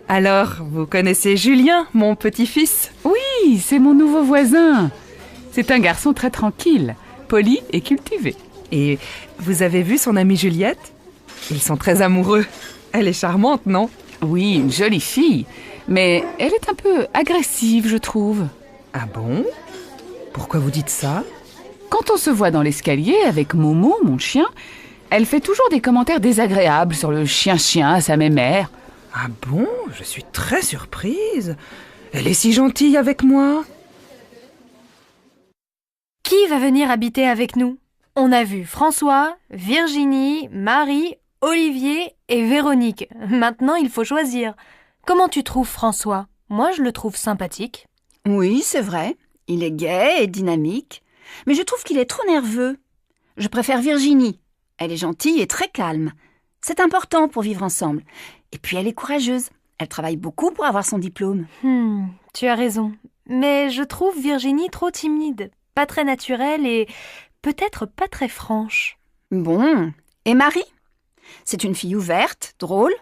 Alors, vous connaissez Julien, mon petit-fils? Oui, c'est mon nouveau voisin. C'est un garçon très tranquille, poli et cultivé. Et vous avez vu son amie Juliette? Ils sont très amoureux. Elle est charmante, non? Oui, une jolie fille, mais elle est un peu agressive, je trouve. Ah bon? Pourquoi vous dites ça? Quand on se voit dans l'escalier avec Momo, mon chien, elle fait toujours des commentaires désagréables sur le chien-chien à sa mémère. Ah bon? Je suis très surprise. Elle est si gentille avec moi. Qui va venir habiter avec nous? On a vu François, Virginie, Marie, Olivier et Véronique. Maintenant, il faut choisir. Comment tu trouves François? Moi, je le trouve sympathique. Oui, c'est vrai. Il est gai et dynamique. Mais je trouve qu'il est trop nerveux. Je préfère Virginie. Elle est gentille et très calme. C'est important pour vivre ensemble. Et puis elle est courageuse. Elle travaille beaucoup pour avoir son diplôme. Tu as raison. Mais je trouve Virginie trop timide, pas très naturelle et peut-être pas très franche. Bon. Et Marie? C'est une fille ouverte, drôle,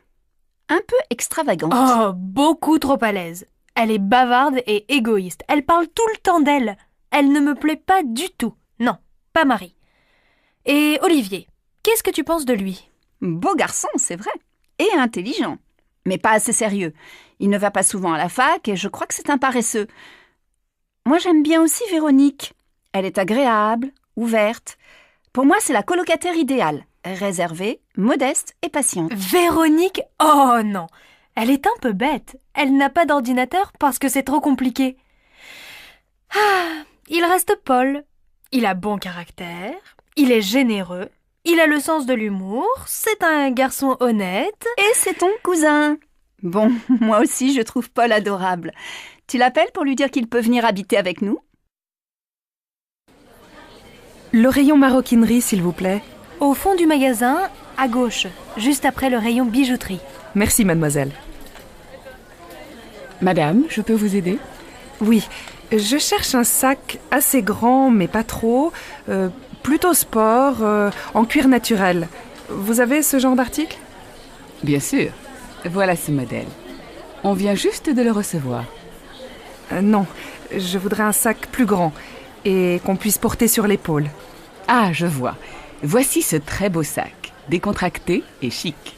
un peu extravagante. Oh, beaucoup trop à l'aise. Elle est bavarde et égoïste. Elle parle tout le temps d'elle. Elle ne me plaît pas du tout. Non, pas Marie. Et Olivier, qu'est-ce que tu penses de lui? Beau garçon, c'est vrai. Et intelligent. Mais pas assez sérieux. Il ne va pas souvent à la fac et je crois que c'est un paresseux. Moi, j'aime bien aussi Véronique. Elle est agréable, ouverte. Pour moi, c'est la colocataire idéale. Réservée, modeste et patiente. Véronique? Oh non! Elle est un peu bête. Elle n'a pas d'ordinateur parce que c'est trop compliqué. Ah, il reste Paul. Il a bon caractère, il est généreux, il a le sens de l'humour, c'est un garçon honnête. Et c'est ton cousin. Bon, moi aussi, je trouve Paul adorable. Tu l'appelles pour lui dire qu'il peut venir habiter avec nous? Le rayon maroquinerie, s'il vous plaît. Au fond du magasin, à gauche, juste après le rayon bijouterie. Merci, mademoiselle. Madame, je peux vous aider? Oui, je cherche un sac assez grand, mais pas trop, plutôt sport, en cuir naturel. Vous avez ce genre d'article? Bien sûr. Voilà ce modèle. On vient juste de le recevoir. Non, je voudrais un sac plus grand et qu'on puisse porter sur l'épaule. Ah, je vois. Voici ce très beau sac, décontracté et chic.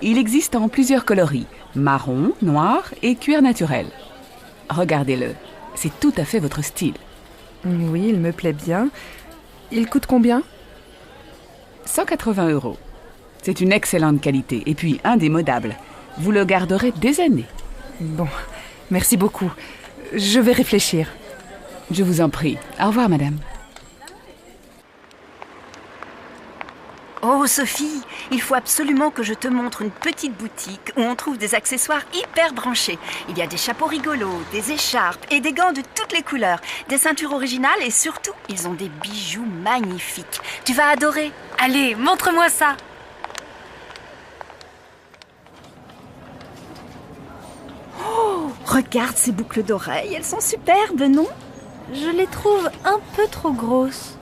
Il existe en plusieurs coloris, marron, noir et cuir naturel. Regardez-le, c'est tout à fait votre style. Oui, il me plaît bien. Il coûte combien? 180 €. C'est une excellente qualité et puis indémodable. Vous le garderez des années. Bon, merci beaucoup. Je vais réfléchir. Je vous en prie. Au revoir, madame. Oh Sophie, il faut absolument que je te montre une petite boutique où on trouve des accessoires hyper branchés. Il y a des chapeaux rigolos, des écharpes et des gants de toutes les couleurs, des ceintures originales et surtout, ils ont des bijoux magnifiques. Tu vas adorer. Allez, montre-moi ça. Oh, regarde ces boucles d'oreilles, elles sont superbes, non? Je les trouve un peu trop grosses.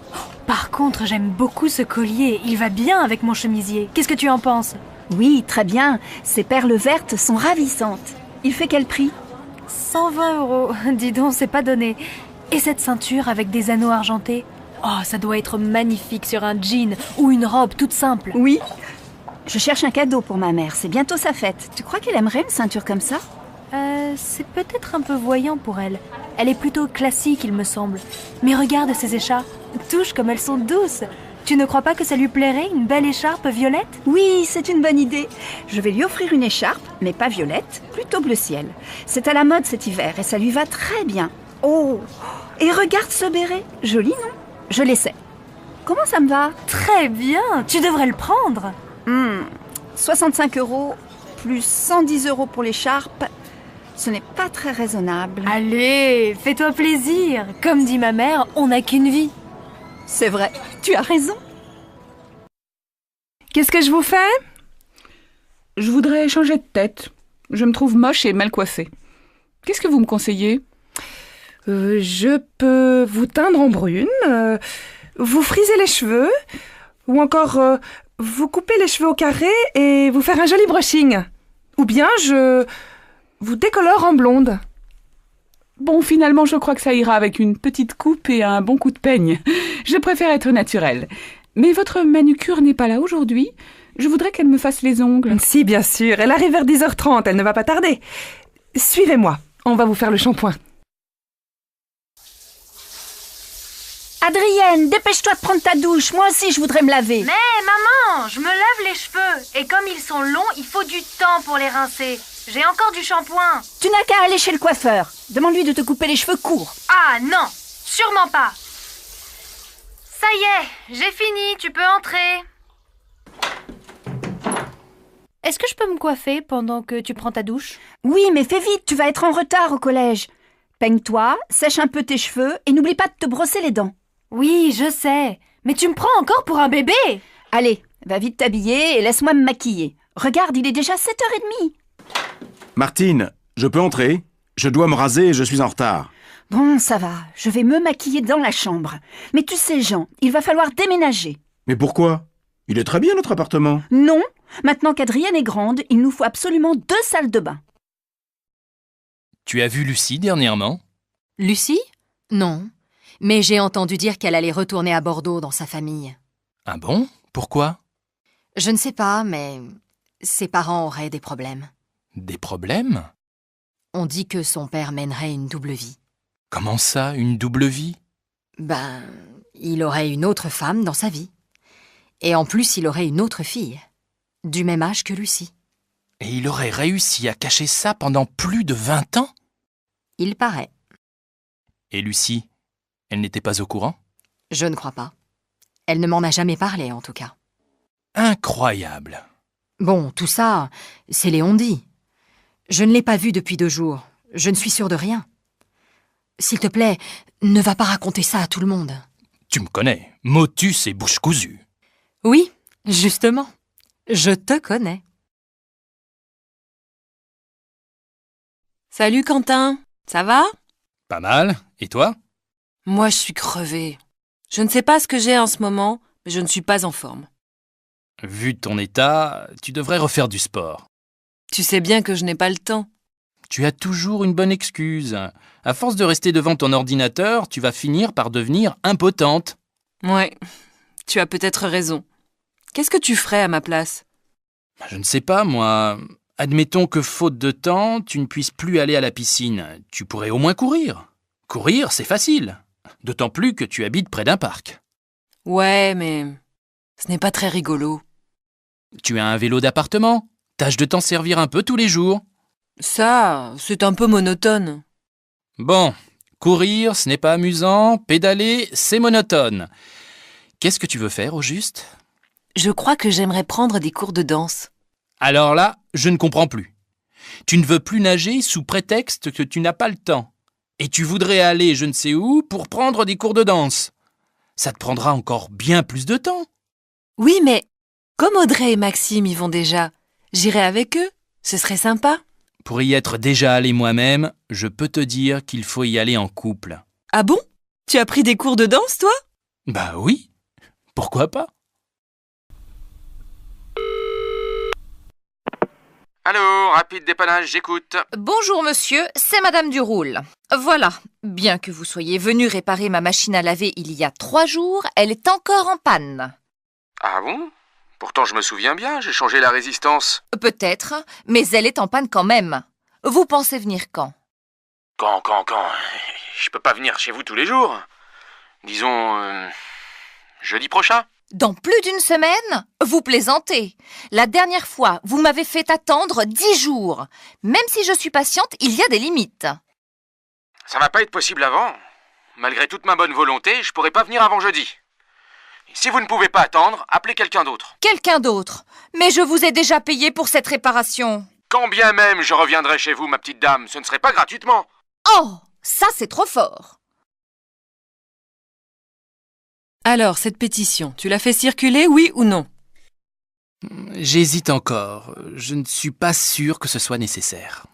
Par contre, j'aime beaucoup ce collier. Il va bien avec mon chemisier. Qu'est-ce que tu en penses? Oui, très bien. Ces perles vertes sont ravissantes. Il fait quel prix? 120 €. Dis donc, c'est pas donné. Et cette ceinture avec des anneaux argentés? Oh, ça doit être magnifique sur un jean ou une robe toute simple. Oui. Je cherche un cadeau pour ma mère. C'est bientôt sa fête. Tu crois qu'elle aimerait une ceinture comme ça? C'est peut-être un peu voyant pour elle. Elle est plutôt classique, il me semble. Mais regarde ces écharpes. Touche comme elles sont douces. Tu ne crois pas que ça lui plairait, une belle écharpe violette? Oui, c'est une bonne idée. Je vais lui offrir une écharpe, mais pas violette, plutôt bleu ciel. C'est à la mode cet hiver et ça lui va très bien. Oh, et regarde ce béret. Joli, non? Je l'essaie. Comment ça me va? Très bien, tu devrais le prendre. 65 € plus 110 € pour l'écharpe. Ce n'est pas très raisonnable. Allez, fais-toi plaisir. Comme dit ma mère, on n'a qu'une vie. C'est vrai, tu as raison. Qu'est-ce que je vous fais? Je voudrais changer de tête. Je me trouve moche et mal coiffée. Qu'est-ce que vous me conseillez? Je peux vous teindre en brune, vous friser les cheveux, ou encore vous couper les cheveux au carré et vous faire un joli brushing. Ou bien je vous décolore en blonde. Bon, finalement, je crois que ça ira avec une petite coupe et un bon coup de peigne. Je préfère être naturelle. Mais votre manucure n'est pas là aujourd'hui. Je voudrais qu'elle me fasse les ongles. Si, bien sûr, elle arrive vers 10h30, elle ne va pas tarder. Suivez-moi, on va vous faire le shampoing. Adrienne, dépêche-toi de prendre ta douche. Moi aussi, je voudrais me laver. Mais maman, je me lave les cheveux. Et comme ils sont longs, il faut du temps pour les rincer. J'ai encore du shampoing. Tu n'as qu'à aller chez le coiffeur. Demande-lui de te couper les cheveux courts. Ah non, sûrement pas. Ça y est, j'ai fini, tu peux entrer. Est-ce que je peux me coiffer pendant que tu prends ta douche? Oui, mais fais vite, tu vas être en retard au collège. Peigne-toi, sèche un peu tes cheveux et n'oublie pas de te brosser les dents. Oui, je sais. Mais tu me prends encore pour un bébé? Allez, va vite t'habiller et laisse-moi me maquiller. Regarde, il est déjà 7h30. Martine, je peux entrer? Je dois me raser et je suis en retard. Bon, ça va, je vais me maquiller dans la chambre. Mais tu sais, Jean, il va falloir déménager. Mais pourquoi? Il est très bien notre appartement. Non, maintenant qu'Adrienne est grande, il nous faut absolument 2 salles de bain. Tu as vu Lucie dernièrement? Lucie? Non. Mais j'ai entendu dire qu'elle allait retourner à Bordeaux dans sa famille. Ah bon? Pourquoi? Je ne sais pas, mais ses parents auraient des problèmes. Des problèmes? On dit que son père mènerait une double vie. Comment ça, une double vie? Ben, il aurait une autre femme dans sa vie. Et en plus, il aurait une autre fille, du même âge que Lucie. Et il aurait réussi à cacher ça pendant plus de 20 ans? Il paraît. Et Lucie, elle n'était pas au courant? Je ne crois pas. Elle ne m'en a jamais parlé, en tout cas. Incroyable! Bon, tout ça, c'est Léon dit. Je ne l'ai pas vu depuis 2 jours. Je ne suis sûre de rien. S'il te plaît, ne va pas raconter ça à tout le monde. Tu me connais, motus et bouche cousue. Oui, justement. Je te connais. Salut Quentin, ça va? Pas mal, et toi? Moi je suis crevée. Je ne sais pas ce que j'ai en ce moment, mais je ne suis pas en forme. Vu ton état, tu devrais refaire du sport. Tu sais bien que je n'ai pas le temps. Tu as toujours une bonne excuse. À force de rester devant ton ordinateur, tu vas finir par devenir impotente. Ouais, tu as peut-être raison. Qu'est-ce que tu ferais à ma place? Je ne sais pas, moi. Admettons que, faute de temps, tu ne puisses plus aller à la piscine. Tu pourrais au moins courir. Courir, c'est facile. D'autant plus que tu habites près d'un parc. Ouais, mais ce n'est pas très rigolo. Tu as un vélo d'appartement. Tâche de t'en servir un peu tous les jours. Ça, c'est un peu monotone. Bon, courir, ce n'est pas amusant. Pédaler, c'est monotone. Qu'est-ce que tu veux faire, au juste? Je crois que j'aimerais prendre des cours de danse. Alors là, je ne comprends plus. Tu ne veux plus nager sous prétexte que tu n'as pas le temps. Et tu voudrais aller je ne sais où pour prendre des cours de danse. Ça te prendra encore bien plus de temps. Oui, mais comme Audrey et Maxime y vont déjà, j'irai avec eux. Ce serait sympa. Pour y être déjà allé moi-même, je peux te dire qu'il faut y aller en couple. Ah bon? Tu as pris des cours de danse, toi? Bah oui, pourquoi pas? Allô, rapide dépannage, j'écoute. Bonjour monsieur, c'est Madame Duroule. Voilà, bien que vous soyez venu réparer ma machine à laver il y a 3 jours, elle est encore en panne. Ah bon? Pourtant je me souviens bien, j'ai changé la résistance. Peut-être, mais elle est en panne quand même. Vous pensez venir quand? Quand? Je peux pas venir chez vous tous les jours. Disons, jeudi prochain. Dans plus d'1 semaine? Vous plaisantez. La dernière fois, vous m'avez fait attendre 10 jours. Même si je suis patiente, il y a des limites. Ça va pas être possible avant. Malgré toute ma bonne volonté, je pourrai pas venir avant jeudi. Et si vous ne pouvez pas attendre, appelez quelqu'un d'autre. Quelqu'un d'autre? Mais je vous ai déjà payé pour cette réparation. Quand bien même je reviendrai chez vous, ma petite dame, ce ne serait pas gratuitement. Oh, ça c'est trop fort. Alors, cette pétition, tu l'as fait circuler, oui ou non? J'hésite encore. Je ne suis pas sûr que ce soit nécessaire.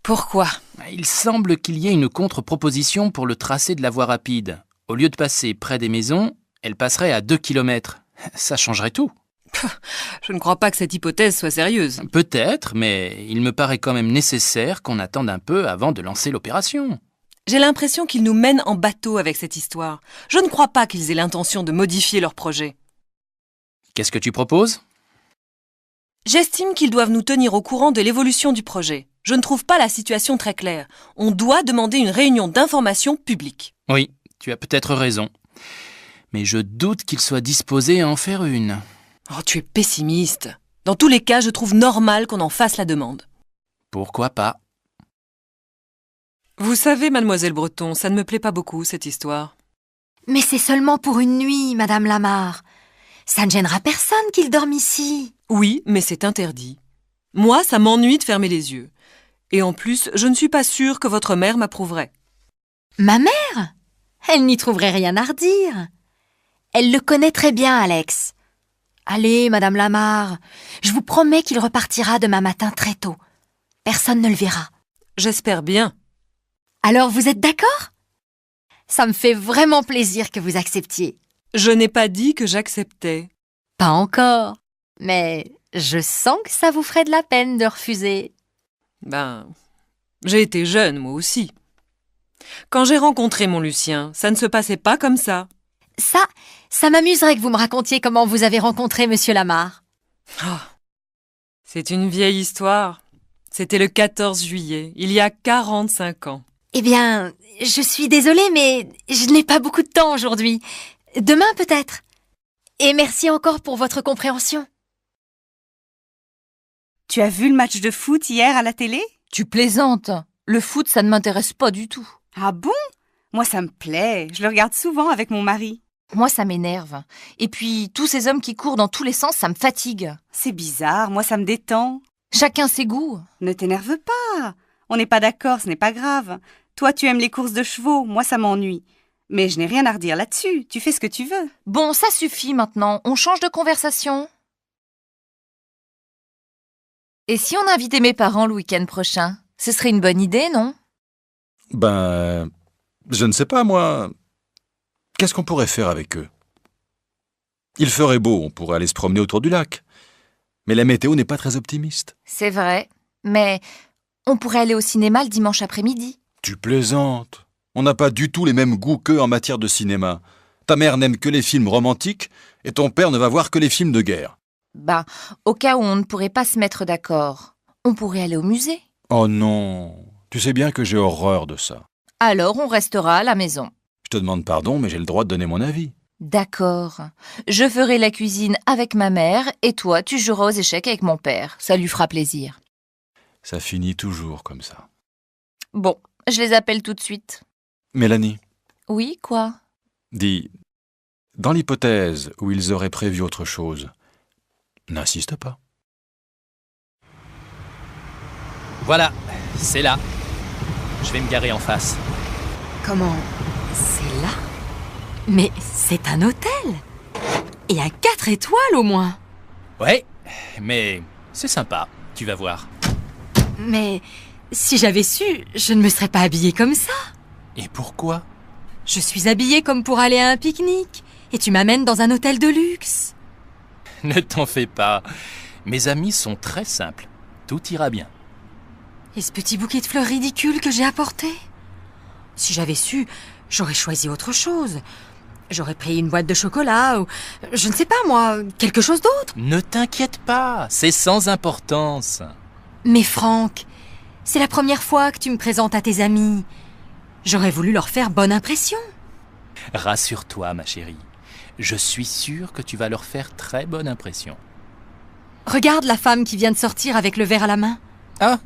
Pourquoi? Il semble qu'il y ait une contre-proposition pour le tracé de la voie rapide. Au lieu de passer près des maisons, elle passerait à 2 km. Ça changerait tout. Je ne crois pas que cette hypothèse soit sérieuse. Peut-être, mais il me paraît quand même nécessaire qu'on attende un peu avant de lancer l'opération. J'ai l'impression qu'ils nous mènent en bateau avec cette histoire. Je ne crois pas qu'ils aient l'intention de modifier leur projet. Qu'est-ce que tu proposes ? J'estime qu'ils doivent nous tenir au courant de l'évolution du projet. Je ne trouve pas la situation très claire. On doit demander une réunion d'information publique. Oui, tu as peut-être raison. Mais je doute qu'ils soient disposés à en faire une. Oh, tu es pessimiste. Dans tous les cas, je trouve normal qu'on en fasse la demande. Pourquoi pas ? Vous savez, mademoiselle Breton, ça ne me plaît pas beaucoup, cette histoire. Mais c'est seulement pour une nuit, Madame Lamarre. Ça ne gênera personne qu'il dorme ici. Oui, mais c'est interdit. Moi, ça m'ennuie de fermer les yeux. Et en plus, je ne suis pas sûre que votre mère m'approuverait. Ma mère ? Elle n'y trouverait rien à redire. Elle le connaît très bien, Alex. Allez, Madame Lamarre, je vous promets qu'il repartira demain matin très tôt. Personne ne le verra. J'espère bien. Alors, vous êtes d'accord ? Ça me fait vraiment plaisir que vous acceptiez. Je n'ai pas dit que j'acceptais. Pas encore. Mais je sens que ça vous ferait de la peine de refuser. J'ai été jeune, moi aussi. Quand j'ai rencontré mon Lucien, ça ne se passait pas comme ça. Ça m'amuserait que vous me racontiez comment vous avez rencontré Monsieur Lamarre. Oh, c'est une vieille histoire. C'était le 14 juillet, il y a 45 ans. Eh bien, je suis désolée, mais je n'ai pas beaucoup de temps aujourd'hui. Demain peut-être. Et merci encore pour votre compréhension. Tu as vu le match de foot hier à la télé ? Tu plaisantes. Le foot, ça ne m'intéresse pas du tout. Ah bon ? Moi, ça me plaît. Je le regarde souvent avec mon mari. Moi, ça m'énerve. Et puis, tous ces hommes qui courent dans tous les sens, ça me fatigue. C'est bizarre, moi, ça me détend. Chacun ses goûts. Ne t'énerve pas. On n'est pas d'accord, ce n'est pas grave. Toi, tu aimes les courses de chevaux, moi, ça m'ennuie. Mais je n'ai rien à redire là-dessus. Tu fais ce que tu veux. Bon, ça suffit maintenant. On change de conversation. Et si on invitait mes parents le week-end prochain ? Ce serait une bonne idée, non ? Je ne sais pas, moi. Qu'est-ce qu'on pourrait faire avec eux ? Il ferait beau, on pourrait aller se promener autour du lac. Mais la météo n'est pas très optimiste. C'est vrai. Mais on pourrait aller au cinéma le dimanche après-midi. Tu plaisantes. On n'a pas du tout les mêmes goûts qu'eux en matière de cinéma. Ta mère n'aime que les films romantiques et ton père ne va voir que les films de guerre. Au cas où on ne pourrait pas se mettre d'accord, on pourrait aller au musée. Oh non, tu sais bien que j'ai horreur de ça. Alors on restera à la maison. Je te demande pardon, mais j'ai le droit de donner mon avis. D'accord. Je ferai la cuisine avec ma mère et toi, tu joueras aux échecs avec mon père. Ça lui fera plaisir. Ça finit toujours comme ça. Bon, je les appelle tout de suite. Mélanie. Oui, quoi ? Dis, dans l'hypothèse où ils auraient prévu autre chose, n'insiste pas. Voilà, c'est là. Je vais me garer en face. Comment ? C'est là ? Mais c'est un hôtel. Et à 4 étoiles au moins. Ouais, mais c'est sympa, tu vas voir. Mais si j'avais su, je ne me serais pas habillée comme ça. Et pourquoi ? Je suis habillée comme pour aller à un pique-nique. Et tu m'amènes dans un hôtel de luxe. Ne t'en fais pas. Mes amis sont très simples. Tout ira bien. Et ce petit bouquet de fleurs ridicule que j'ai apporté ? Si j'avais su, j'aurais choisi autre chose. J'aurais pris une boîte de chocolat ou, je ne sais pas moi, quelque chose d'autre. Ne t'inquiète pas, c'est sans importance. Mais Franck, c'est la première fois que tu me présentes à tes amis. J'aurais voulu leur faire bonne impression. Rassure-toi, ma chérie. Je suis sûr que tu vas leur faire très bonne impression. Regarde la femme qui vient de sortir avec le verre à la main. Ah,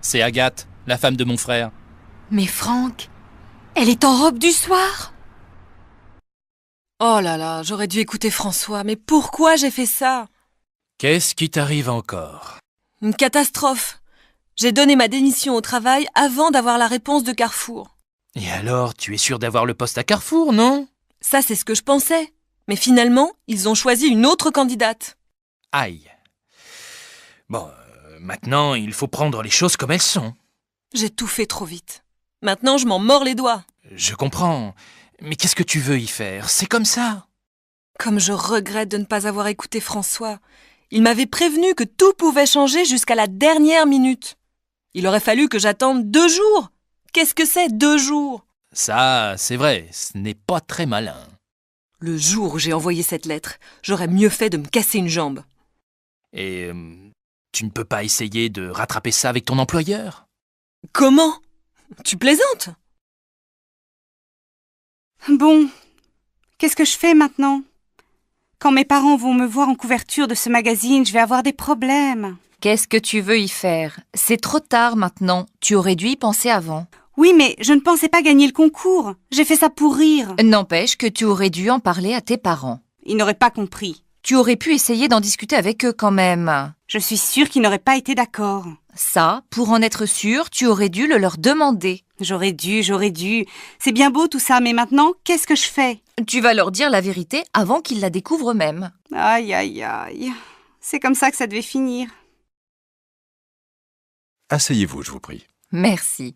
c'est Agathe, la femme de mon frère. Mais Franck, elle est en robe du soir. Oh là là, j'aurais dû écouter François, mais pourquoi j'ai fait ça ? Qu'est-ce qui t'arrive encore ? Une catastrophe. J'ai donné ma démission au travail avant d'avoir la réponse de Carrefour. Et alors, tu es sûr d'avoir le poste à Carrefour, non ? Ça, c'est ce que je pensais. Mais finalement, ils ont choisi une autre candidate. Aïe. Bon, maintenant, il faut prendre les choses comme elles sont. J'ai tout fait trop vite. Maintenant, je m'en mords les doigts. Je comprends. Mais qu'est-ce que tu veux y faire ? C'est comme ça. Comme je regrette de ne pas avoir écouté François. Il m'avait prévenu que tout pouvait changer jusqu'à la dernière minute. Il aurait fallu que j'attende 2 jours. Qu'est-ce que c'est, 2 jours? Ça, c'est vrai, ce n'est pas très malin. Le jour où j'ai envoyé cette lettre, j'aurais mieux fait de me casser une jambe. Et tu ne peux pas essayer de rattraper ça avec ton employeur? Comment? Tu plaisantes? Bon, qu'est-ce que je fais maintenant? Quand mes parents vont me voir en couverture de ce magazine, je vais avoir des problèmes. Qu'est-ce que tu veux y faire? C'est trop tard maintenant. Tu aurais dû y penser avant. Oui, mais je ne pensais pas gagner le concours. J'ai fait ça pour rire. N'empêche que tu aurais dû en parler à tes parents. Ils n'auraient pas compris. Tu aurais pu essayer d'en discuter avec eux quand même. Je suis sûre qu'ils n'auraient pas été d'accord. Ça, pour en être sûr, tu aurais dû le leur demander. J'aurais dû. C'est bien beau tout ça, mais maintenant, qu'est-ce que je fais? Tu vas leur dire la vérité avant qu'ils la découvrent eux-mêmes. Aïe, aïe, aïe. C'est comme ça que ça devait finir. Asseyez-vous, je vous prie. Merci.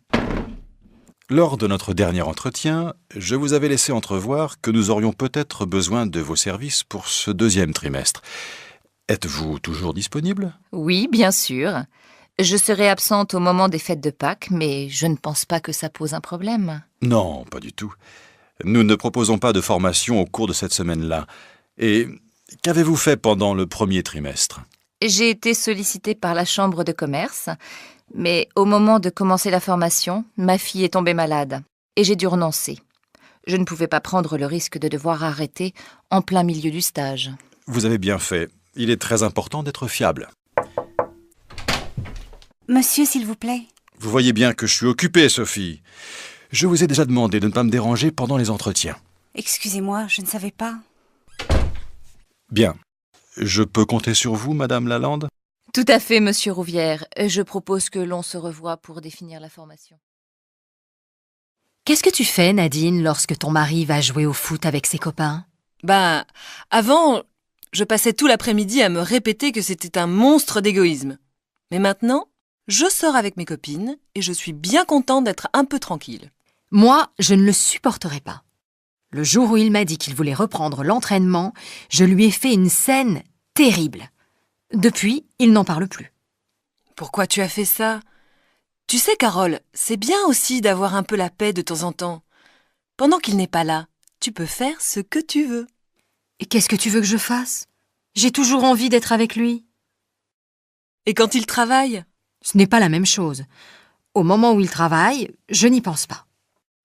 Lors de notre dernier entretien, je vous avais laissé entrevoir que nous aurions peut-être besoin de vos services pour ce 2e trimestre. Êtes-vous toujours disponible? Oui, bien sûr. Je serai absente au moment des fêtes de Pâques, mais je ne pense pas que ça pose un problème. Non, pas du tout. Nous ne proposons pas de formation au cours de cette semaine-là. Et qu'avez-vous fait pendant le 1er trimestre? J'ai été sollicitée par la chambre de commerce, mais au moment de commencer la formation, ma fille est tombée malade et j'ai dû renoncer. Je ne pouvais pas prendre le risque de devoir arrêter en plein milieu du stage. Vous avez bien fait. Il est très important d'être fiable. Monsieur, s'il vous plaît. Vous voyez bien que je suis occupé, Sophie. Je vous ai déjà demandé de ne pas me déranger pendant les entretiens. Excusez-moi, je ne savais pas. Bien. Je peux compter sur vous, Madame Lalande? Tout à fait, Monsieur Rouvière. Je propose que l'on se revoie pour définir la formation. Qu'est-ce que tu fais, Nadine, lorsque ton mari va jouer au foot avec ses copains? Avant, je passais tout l'après-midi à me répéter que c'était un monstre d'égoïsme. Mais maintenant, je sors avec mes copines et je suis bien contente d'être un peu tranquille. Moi, je ne le supporterai pas. Le jour où il m'a dit qu'il voulait reprendre l'entraînement, je lui ai fait une scène terrible. Depuis, il n'en parle plus. Pourquoi tu as fait ça? Tu sais, Carole, c'est bien aussi d'avoir un peu la paix de temps en temps. Pendant qu'il n'est pas là, tu peux faire ce que tu veux. Et qu'est-ce que tu veux que je fasse? J'ai toujours envie d'être avec lui. Et quand il travaille? Ce n'est pas la même chose. Au moment où il travaille, je n'y pense pas.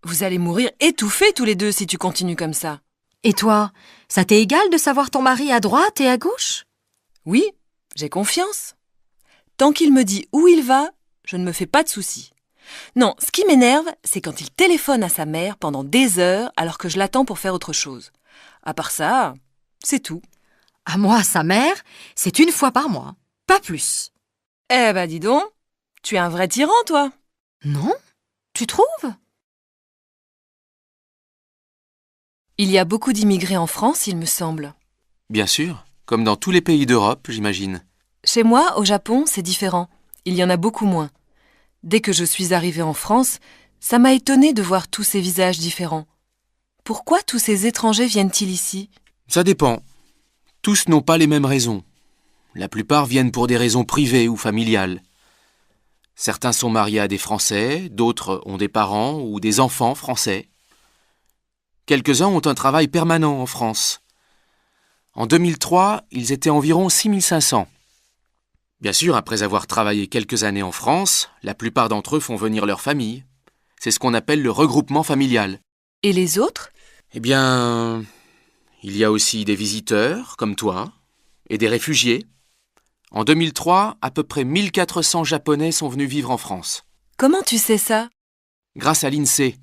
Vous allez mourir étouffés tous les deux si tu continues comme ça. Et toi, ça t'est égal de savoir ton mari à droite et à gauche? Oui, j'ai confiance. Tant qu'il me dit où il va, je ne me fais pas de soucis. Non, ce qui m'énerve, c'est quand il téléphone à sa mère pendant des heures alors que je l'attends pour faire autre chose. À part ça, c'est tout. À moi, sa mère, c'est 1 fois par mois, pas plus. Eh ben dis donc, tu es un vrai tyran, toi. Non? Tu trouves? Il y a beaucoup d'immigrés en France, il me semble. Bien sûr, comme dans tous les pays d'Europe, j'imagine. Chez moi, au Japon, c'est différent. Il y en a beaucoup moins. Dès que je suis arrivée en France, ça m'a étonnée de voir tous ces visages différents. Pourquoi tous ces étrangers viennent-ils ici? Ça dépend. Tous n'ont pas les mêmes raisons. La plupart viennent pour des raisons privées ou familiales. Certains sont mariés à des Français, d'autres ont des parents ou des enfants français. Quelques-uns ont un travail permanent en France. En 2003, ils étaient environ 6500. Bien sûr, après avoir travaillé quelques années en France, la plupart d'entre eux font venir leur famille. C'est ce qu'on appelle le regroupement familial. Et les autres? Eh bien, il y a aussi des visiteurs, comme toi, et des réfugiés. En 2003, à peu près 1400 Japonais sont venus vivre en France. Comment tu sais ça? Grâce à l'INSEE,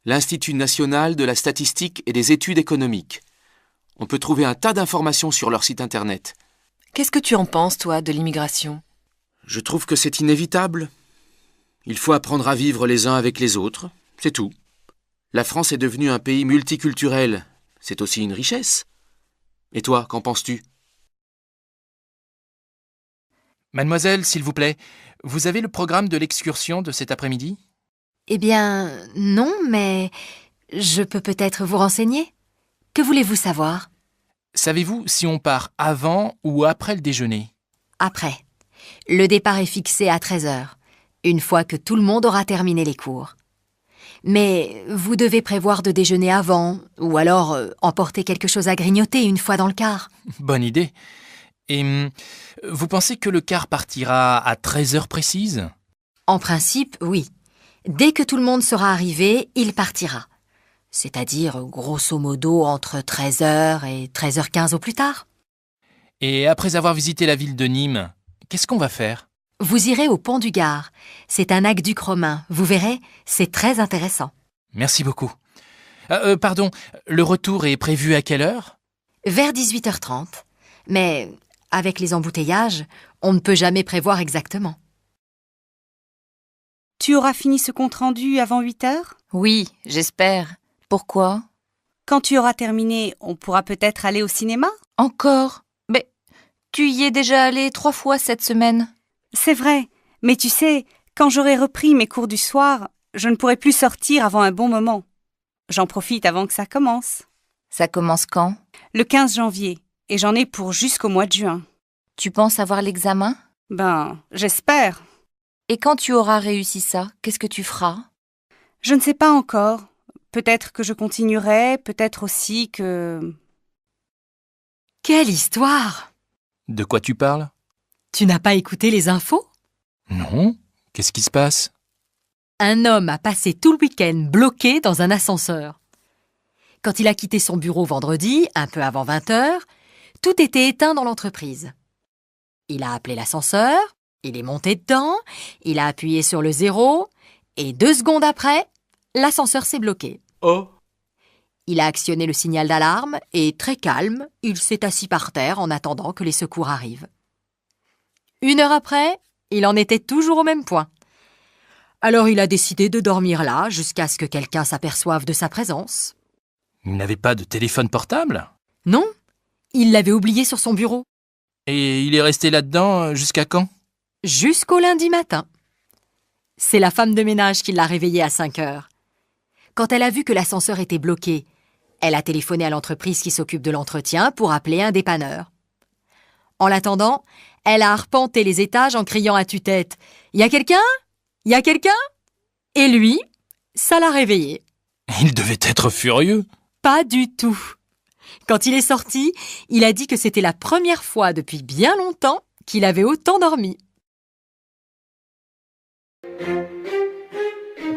l'Institut national de la statistique et des études économiques. On peut trouver un tas d'informations sur leur site internet. Qu'est-ce que tu en penses, toi, de l'immigration? Je trouve que c'est inévitable. Il faut apprendre à vivre les uns avec les autres, c'est tout. La France est devenue un pays multiculturel. C'est aussi une richesse. Et toi, qu'en penses-tu? Mademoiselle, s'il vous plaît, vous avez le programme de l'excursion de cet après-midi? Eh bien, non, mais je peux peut-être vous renseigner. Que voulez-vous savoir? Savez-vous si on part avant ou après le déjeuner? Après. Le départ est fixé à 13h, une fois que tout le monde aura terminé les cours. Mais vous devez prévoir de déjeuner avant, ou alors emporter quelque chose à grignoter une fois dans le car. Bonne idée. Et vous pensez que le car partira à 13h précises? En principe, oui. Dès que tout le monde sera arrivé, il partira. C'est-à-dire, grosso modo, entre 13h et 13h15 au plus tard. Et après avoir visité la ville de Nîmes, qu'est-ce qu'on va faire? Vous irez au pont du Gard. C'est un aqueduc romain. Vous verrez, c'est très intéressant. Merci beaucoup. Pardon, le retour est prévu à quelle heure? Vers 18h30. Mais avec les embouteillages, on ne peut jamais prévoir exactement. Tu auras fini ce compte-rendu avant 8h? Oui, j'espère. Pourquoi? Quand tu auras terminé, on pourra peut-être aller au cinéma? Encore? Mais tu y es déjà allé 3 fois cette semaine. C'est vrai, mais tu sais, quand j'aurai repris mes cours du soir, je ne pourrai plus sortir avant un bon moment. J'en profite avant que ça commence. Ça commence quand? Le 15 janvier, et j'en ai pour jusqu'au mois de juin. Tu penses avoir l'examen? Ben, j'espère. Et quand tu auras réussi ça, qu'est-ce que tu feras? Je ne sais pas encore. Peut-être que je continuerai, peut-être aussi que... Quelle histoire! De quoi tu parles? Tu n'as pas écouté les infos? Non. Qu'est-ce qui se passe? Un homme a passé tout le week-end bloqué dans un ascenseur. Quand il a quitté son bureau vendredi, un peu avant 20h, tout était éteint dans l'entreprise. Il a appelé l'ascenseur, il est monté dedans, il a appuyé sur le 0, et 2 secondes après, l'ascenseur s'est bloqué. Oh! Il a actionné le signal d'alarme et, très calme, il s'est assis par terre en attendant que les secours arrivent. 1 heure après, il en était toujours au même point. Alors il a décidé de dormir là jusqu'à ce que quelqu'un s'aperçoive de sa présence. Il n'avait pas de téléphone portable? Non, il l'avait oublié sur son bureau. Et il est resté là-dedans jusqu'à quand? Jusqu'au lundi matin. C'est la femme de ménage qui l'a réveillé à 5h. Quand elle a vu que l'ascenseur était bloqué, elle a téléphoné à l'entreprise qui s'occupe de l'entretien pour appeler un dépanneur. En l'attendant, elle a arpenté les étages en criant à tue-tête « Y a quelqu'un? Y a quelqu'un ?» Et lui, ça l'a réveillé. Il devait être furieux. Pas du tout. Quand il est sorti, il a dit que c'était la première fois depuis bien longtemps qu'il avait autant dormi.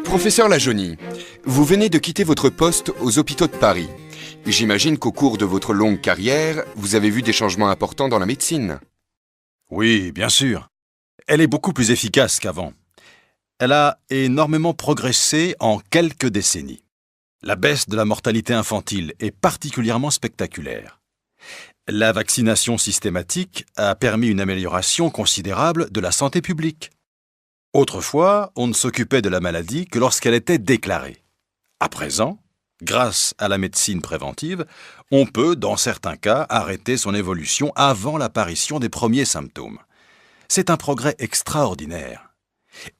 Professeur Lajaunie, vous venez de quitter votre poste aux hôpitaux de Paris. J'imagine qu'au cours de votre longue carrière, vous avez vu des changements importants dans la médecine. Oui, bien sûr. Elle est beaucoup plus efficace qu'avant. Elle a énormément progressé en quelques décennies. La baisse de la mortalité infantile est particulièrement spectaculaire. La vaccination systématique a permis une amélioration considérable de la santé publique. Autrefois, on ne s'occupait de la maladie que lorsqu'elle était déclarée. À présent, grâce à la médecine préventive, on peut, dans certains cas, arrêter son évolution avant l'apparition des premiers symptômes. C'est un progrès extraordinaire.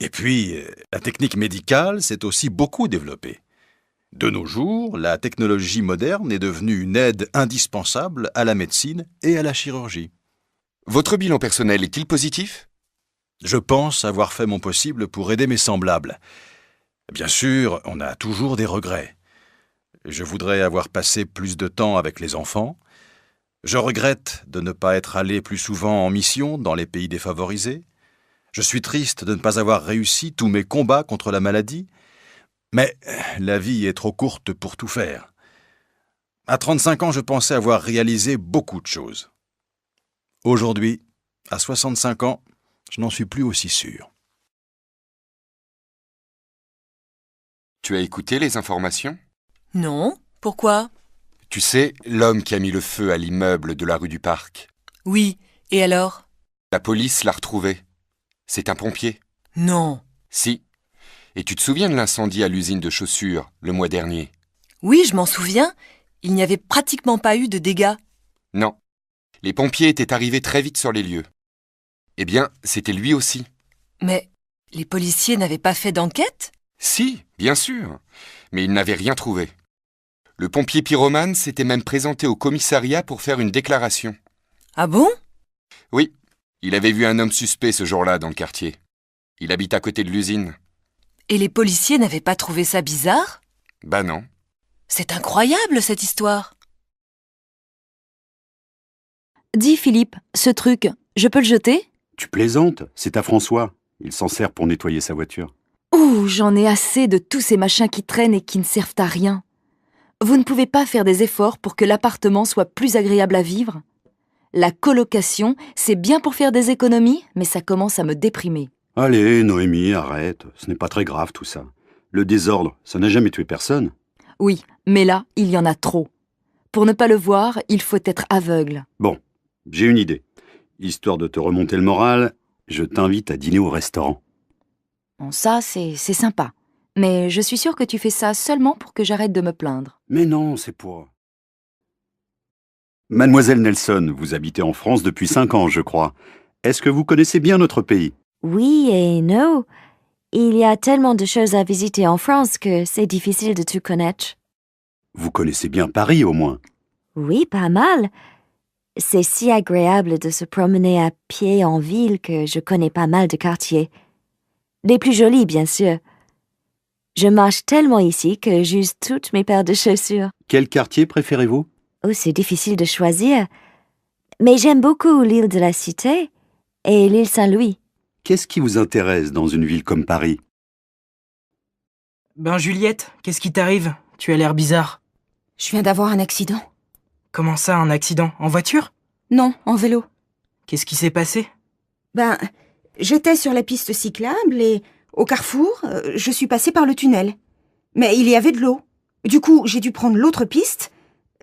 Et puis, la technique médicale s'est aussi beaucoup développée. De nos jours, la technologie moderne est devenue une aide indispensable à la médecine et à la chirurgie. Votre bilan personnel est-il positif? Je pense avoir fait mon possible pour aider mes semblables. Bien sûr, on a toujours des regrets. Je voudrais avoir passé plus de temps avec les enfants. Je regrette de ne pas être allé plus souvent en mission dans les pays défavorisés. Je suis triste de ne pas avoir réussi tous mes combats contre la maladie. Mais la vie est trop courte pour tout faire. À 35 ans, je pensais avoir réalisé beaucoup de choses. Aujourd'hui, à 65 ans, je n'en suis plus aussi sûr. Tu as écouté les informations? Non. Pourquoi? Tu sais, l'homme qui a mis le feu à l'immeuble de la rue du Parc. Oui. Et alors? La police l'a retrouvé. C'est un pompier. Non. Si. Et tu te souviens de l'incendie à l'usine de chaussures, le mois dernier? Oui, je m'en souviens. Il n'y avait pratiquement pas eu de dégâts. Non. Les pompiers étaient arrivés très vite sur les lieux. Eh bien, c'était lui aussi. Mais les policiers n'avaient pas fait d'enquête? Si, bien sûr. Mais ils n'avaient rien trouvé. Le pompier pyromane s'était même présenté au commissariat pour faire une déclaration. Ah bon? Oui, il avait vu un homme suspect ce jour-là dans le quartier. Il habite à côté de l'usine. Et les policiers n'avaient pas trouvé ça bizarre? Bah non. C'est incroyable cette histoire. Dis Philippe, ce truc, je peux le jeter? Tu plaisantes, c'est à François. Il s'en sert pour nettoyer sa voiture. Ouh, j'en ai assez de tous ces machins qui traînent et qui ne servent à rien. Vous ne pouvez pas faire des efforts pour que l'appartement soit plus agréable à vivre? La colocation, c'est bien pour faire des économies, mais ça commence à me déprimer. Allez, Noémie, arrête. Ce n'est pas très grave tout ça. Le désordre, ça n'a jamais tué personne. Oui, mais là, il y en a trop. Pour ne pas le voir, il faut être aveugle. Bon, j'ai une idée. Histoire de te remonter le moral, je t'invite à dîner au restaurant. Bon, ça, c'est sympa. Mais je suis sûre que tu fais ça seulement pour que j'arrête de me plaindre. Mais non, c'est pour... Mademoiselle Nelson, vous habitez en France depuis 5 ans, je crois. Est-ce que vous connaissez bien notre pays? Oui et non. Il y a tellement de choses à visiter en France que c'est difficile de tout connaître. Vous connaissez bien Paris, au moins? Oui, pas mal. C'est si agréable de se promener à pied en ville que je connais pas mal de quartiers. Les plus jolis, bien sûr. Je marche tellement ici que j'use toutes mes paires de chaussures. Quel quartier préférez-vous? Oh, c'est difficile de choisir. Mais j'aime beaucoup l'île de la Cité et l'île Saint-Louis. Qu'est-ce qui vous intéresse dans une ville comme Paris? Ben Juliette, qu'est-ce qui t'arrive? Tu as l'air bizarre. Je viens d'avoir un accident. Comment ça, un accident? En voiture? Non, en vélo. Qu'est-ce qui s'est passé? Ben, j'étais sur la piste cyclable et, au carrefour, je suis passée par le tunnel. Mais il y avait de l'eau. Du coup, j'ai dû prendre l'autre piste,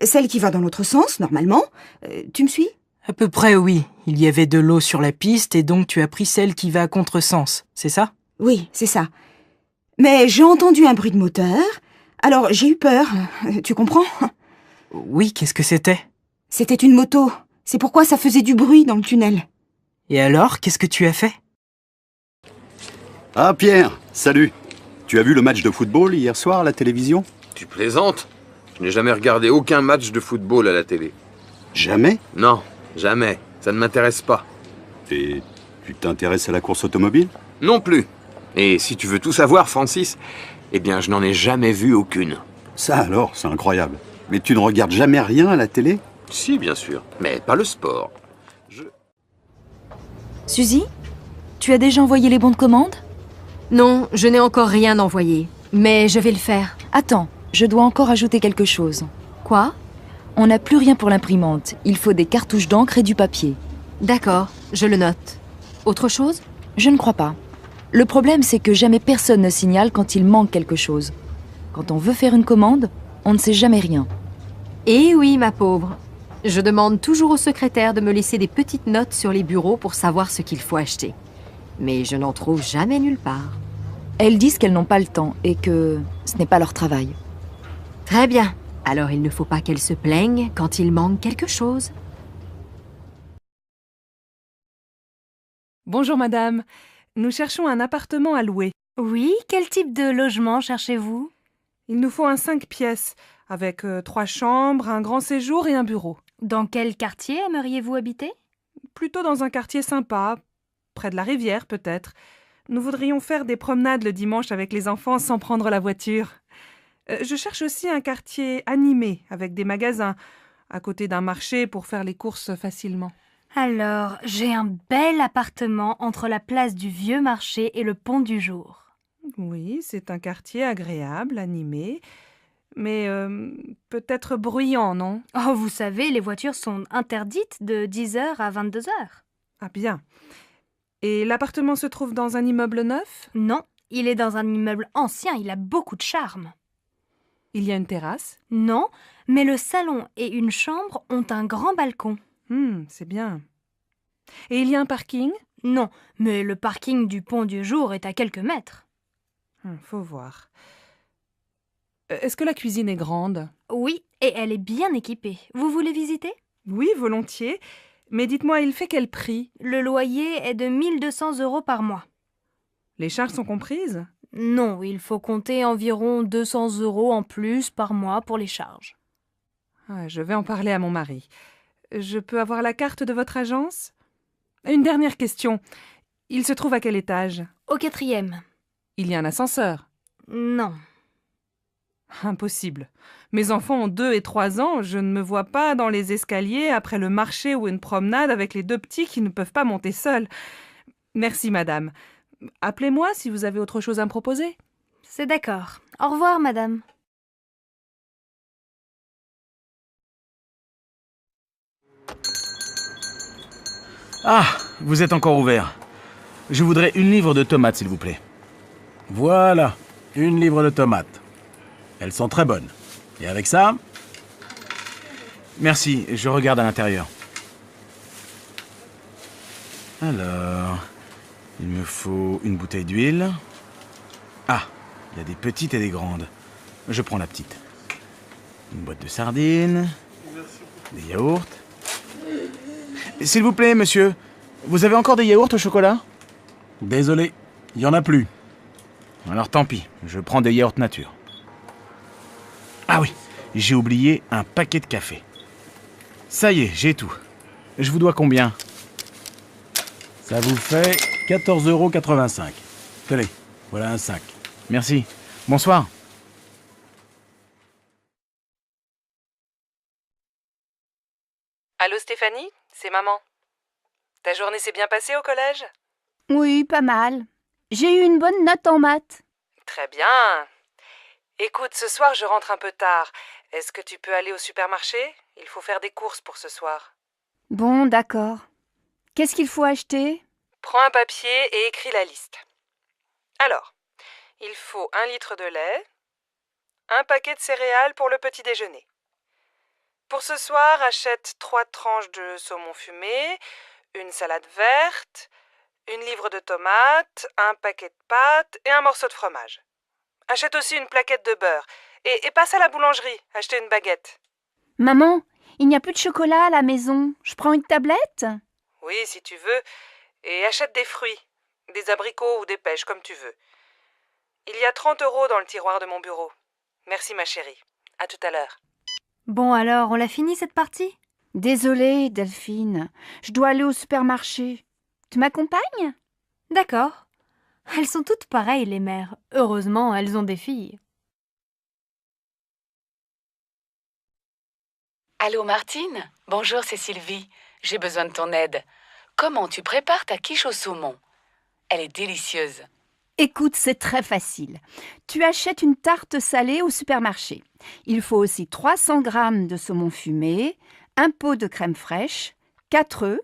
celle qui va dans l'autre sens, normalement. Tu me suis? À peu près, oui. Il y avait de l'eau sur la piste et donc tu as pris celle qui va à contresens, c'est ça? Oui, c'est ça. Mais j'ai entendu un bruit de moteur, alors j'ai eu peur. Tu comprends? Oui, qu'est-ce que c'était? C'était une moto. C'est pourquoi ça faisait du bruit dans le tunnel. Et alors, qu'est-ce que tu as fait? Ah Pierre, salut. Tu as vu le match de football hier soir à la télévision? Tu plaisantes? Je n'ai jamais regardé aucun match de football à la télé. Jamais? Non, jamais. Ça ne m'intéresse pas. Et tu t'intéresses à la course automobile? Non plus. Et si tu veux tout savoir, Francis, eh bien, je n'en ai jamais vu aucune. Ça alors, c'est incroyable. Mais tu ne regardes jamais rien à la télé? Si, bien sûr, mais pas le sport. Suzy, tu as déjà envoyé les bons de commande? Non, je n'ai encore rien envoyé, mais je vais le faire. Attends, je dois encore ajouter quelque chose. Quoi? On n'a plus rien pour l'imprimante. Il faut des cartouches d'encre et du papier. D'accord, je le note. Autre chose? Je ne crois pas. Le problème, c'est que jamais personne ne signale quand il manque quelque chose. Quand on veut faire une commande, on ne sait jamais rien. Eh oui, ma pauvre. Je demande toujours au secrétaire de me laisser des petites notes sur les bureaux pour savoir ce qu'il faut acheter. Mais je n'en trouve jamais nulle part. Elles disent qu'elles n'ont pas le temps et que ce n'est pas leur travail. Très bien. Alors il ne faut pas qu'elles se plaignent quand il manque quelque chose. Bonjour madame. Nous cherchons un appartement à louer. Oui, quel type de logement cherchez-vous? Il nous faut un 5 pièces, avec 3 chambres, un grand séjour et un bureau. Dans quel quartier aimeriez-vous habiter? Plutôt dans un quartier sympa, près de la rivière peut-être. Nous voudrions faire des promenades le dimanche avec les enfants sans prendre la voiture. Je cherche aussi un quartier animé, avec des magasins, à côté d'un marché pour faire les courses facilement. Alors, j'ai un bel appartement entre la place du Vieux Marché et le Pont du Jour. Oui, c'est un quartier agréable, animé, mais peut-être bruyant, non? Oh, vous savez, les voitures sont interdites de 10h à 22h. Ah bien. Et l'appartement se trouve dans un immeuble neuf? Non, il est dans un immeuble ancien, il a beaucoup de charme. Il y a une terrasse? Non, mais le salon et une chambre ont un grand balcon. C'est bien. Et il y a un parking? Non, mais le parking du Pont du Jour est à quelques mètres. Faut voir. Est-ce que la cuisine est grande? Oui, et elle est bien équipée. Vous voulez visiter? Oui, volontiers. Mais dites-moi, il fait quel prix? Le loyer est de 1 200 € par mois. Les charges sont comprises? Non, il faut compter environ 200 € en plus par mois pour les charges. Je vais en parler à mon mari. Je peux avoir la carte de votre agence? Une dernière question. Il se trouve à quel étage? Au 4e. Il y a un ascenseur? Non. Impossible. Mes enfants ont 2 et 3 ans, je ne me vois pas dans les escaliers après le marché ou une promenade avec les 2 petits qui ne peuvent pas monter seuls. Merci, madame. Appelez-moi si vous avez autre chose à me proposer. C'est d'accord. Au revoir, madame. Ah, vous êtes encore ouvert. Je voudrais 1 livre de tomates, s'il vous plaît. Voilà, 1 livre de tomates. Elles sont très bonnes. Et avec ça... Merci, je regarde à l'intérieur. Alors... Il me faut une bouteille d'huile. Ah, il y a des petites et des grandes. Je prends la petite. Une boîte de sardines. Des yaourts. S'il vous plaît, monsieur, vous avez encore des yaourts au chocolat? Désolé, il n'y en a plus. Alors tant pis, je prends des yaourts nature. Ah oui, j'ai oublié un paquet de café. Ça y est, j'ai tout. Je vous dois combien? Ça vous fait 14,85 €. Tenez, voilà un sac. Merci. Bonsoir. Allô Stéphanie, c'est maman. Ta journée s'est bien passée au collège? Oui, pas mal. J'ai eu une bonne note en maths. Très bien. Écoute, ce soir je rentre un peu tard. Est-ce que tu peux aller au supermarché? Il faut faire des courses pour ce soir. Bon, d'accord. Qu'est-ce qu'il faut acheter? Prends un papier et écris la liste. Alors, il faut 1 litre de lait, un paquet de céréales pour le petit déjeuner. Pour ce soir, achète 3 tranches de saumon fumé, une salade verte, 1 livre de tomates, un paquet de pâtes et un morceau de fromage. Achète aussi une plaquette de beurre et passe à la boulangerie, acheter une baguette. Maman, il n'y a plus de chocolat à la maison. Je prends une tablette? Oui, si tu veux. Et achète des fruits, des abricots ou des pêches, comme tu veux. Il y a 30 € dans le tiroir de mon bureau. Merci ma chérie. À tout à l'heure. Bon alors, on l'a fini cette partie? Désolée, Delphine. Je dois aller au supermarché. Tu m'accompagnes? D'accord. Elles sont toutes pareilles, les mères. Heureusement, elles ont des filles. Allô Martine? Bonjour, c'est Sylvie. J'ai besoin de ton aide. Comment tu prépares ta quiche au saumon? Elle est délicieuse. Écoute, c'est très facile. Tu achètes une tarte salée au supermarché. Il faut aussi 300 g de saumon fumé, un pot de crème fraîche, 4 œufs,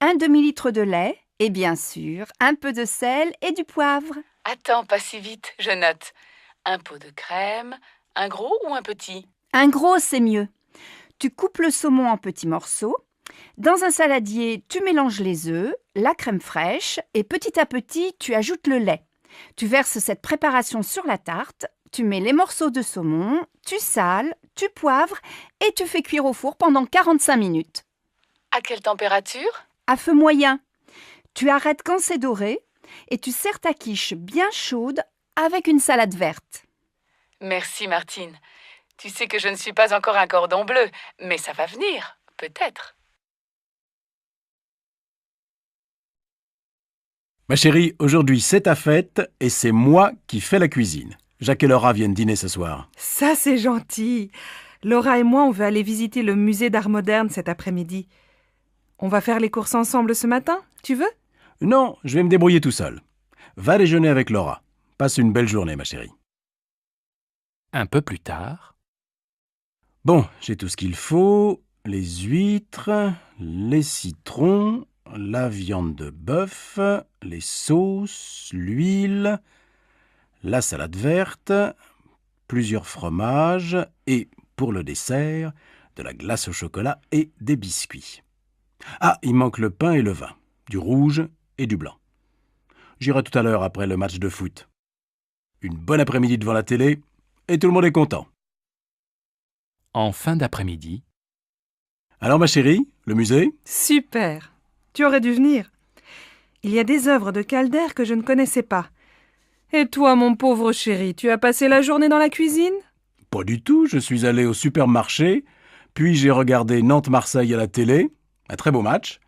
un demi-litre de lait et bien sûr, un peu de sel et du poivre. Attends, pas si vite, je note. Un pot de crème, un gros ou un petit? Un gros, c'est mieux. Tu coupes le saumon en petits morceaux. Dans un saladier, tu mélanges les œufs, la crème fraîche et petit à petit, tu ajoutes le lait. Tu verses cette préparation sur la tarte, tu mets les morceaux de saumon, tu sales, tu poivres et tu fais cuire au four pendant 45 minutes. À quelle température? À feu moyen. Tu arrêtes quand c'est doré et tu sers ta quiche bien chaude avec une salade verte. Merci Martine. Tu sais que je ne suis pas encore un cordon bleu, mais ça va venir, peut-être. Ma chérie, aujourd'hui c'est ta fête et c'est moi qui fais la cuisine. Jacques et Laura viennent dîner ce soir. Ça, c'est gentil. Laura et moi, on veut aller visiter le musée d'art moderne cet après-midi. On va faire les courses ensemble ce matin, tu veux? Non, je vais me débrouiller tout seul. Va déjeuner avec Laura. Passe une belle journée, ma chérie. Un peu plus tard. Bon, j'ai tout ce qu'il faut. Les huîtres, les citrons, la viande de bœuf, les sauces, l'huile, la salade verte, plusieurs fromages et, pour le dessert, de la glace au chocolat et des biscuits. Ah, il manque le pain et le vin, du rouge et du blanc. J'irai tout à l'heure après le match de foot. Une bonne après-midi devant la télé et tout le monde est content. En fin d'après-midi. Alors ma chérie, le musée? Super! Tu aurais dû venir. Il y a des œuvres de Calder que je ne connaissais pas. Et toi, mon pauvre chéri, tu as passé la journée dans la cuisine? Pas du tout, je suis allé au supermarché, puis j'ai regardé Nantes-Marseille à la télé, un très beau match,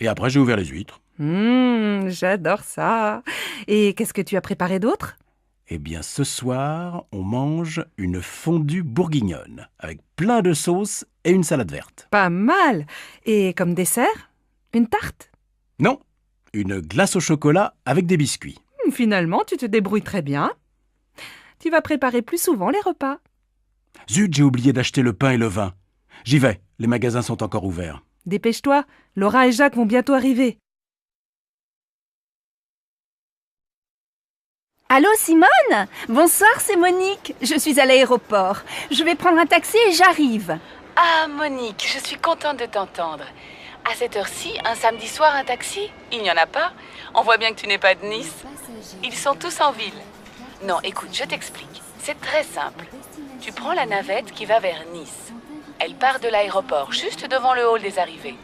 et après j'ai ouvert les huîtres. J'adore ça. Et qu'est-ce que tu as préparé d'autre? Eh bien, ce soir, on mange une fondue bourguignonne, avec plein de sauce et une salade verte. Pas mal. Et comme dessert? Une tarte? Non, une glace au chocolat avec des biscuits. Finalement, tu te débrouilles très bien. Tu vas préparer plus souvent les repas. Zut, j'ai oublié d'acheter le pain et le vin. J'y vais, les magasins sont encore ouverts. Dépêche-toi, Laura et Jacques vont bientôt arriver. Allô Simone? Bonsoir, c'est Monique. Je suis à l'aéroport. Je vais prendre un taxi et j'arrive. Ah, Monique, je suis contente de t'entendre. À cette heure-ci, un samedi soir, un taxi? Il n'y en a pas. On voit bien que tu n'es pas de Nice. Ils sont tous en ville. Non, écoute, je t'explique. C'est très simple. Tu prends la navette qui va vers Nice. Elle part de l'aéroport, juste devant le hall des arrivées.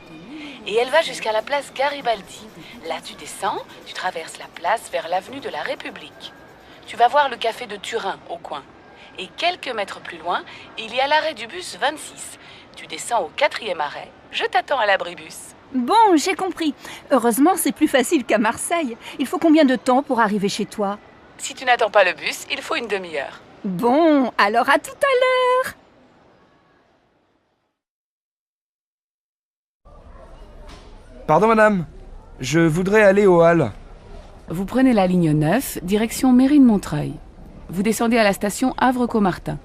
Et elle va jusqu'à la place Garibaldi. Là, tu descends, tu traverses la place vers l'avenue de la République. Tu vas voir le café de Turin, au coin. Et quelques mètres plus loin, il y a l'arrêt du bus 26. Tu descends au 4e arrêt. Je t'attends à l'abribus. Bon, j'ai compris. Heureusement, c'est plus facile qu'à Marseille. Il faut combien de temps pour arriver chez toi? Si tu n'attends pas le bus, il faut une demi-heure. Bon, alors à tout à l'heure. Pardon madame, je voudrais aller au Halles. Vous prenez la ligne 9, direction Mairie de Montreuil. Vous descendez à la station Havre-Caumartin.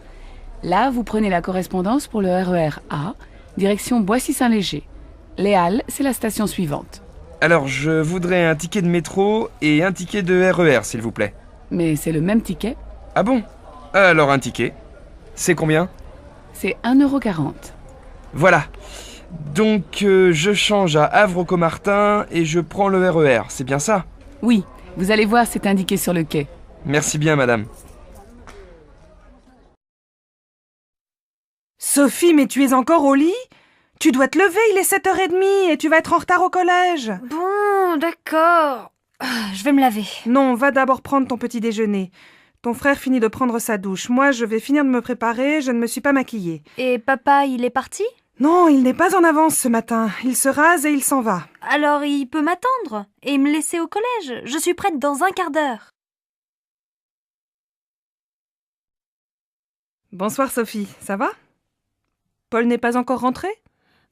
Là, vous prenez la correspondance pour le RER A, direction Boissy-Saint-Léger. Les Halles, c'est la station suivante. Alors, je voudrais un ticket de métro et un ticket de RER, s'il vous plaît. Mais c'est le même ticket. Ah bon? Alors un ticket. C'est combien? C'est 1,40 €. Voilà. Donc, je change à Havre-Caumartin et je prends le RER, c'est bien ça? Oui, vous allez voir, c'est indiqué sur le quai. Merci bien, madame. Sophie, mais tu es encore au lit? Tu dois te lever, il est 7h30 et tu vas être en retard au collège. Bon, d'accord. Je vais me laver. Non, va d'abord prendre ton petit déjeuner. Ton frère finit de prendre sa douche. Moi, je vais finir de me préparer, je ne me suis pas maquillée. Et papa, il est parti? Non, il n'est pas en avance ce matin. Il se rase et il s'en va. Alors il peut m'attendre et me laisser au collège. Je suis prête dans un quart d'heure. Bonsoir Sophie, ça va? Paul n'est pas encore rentré?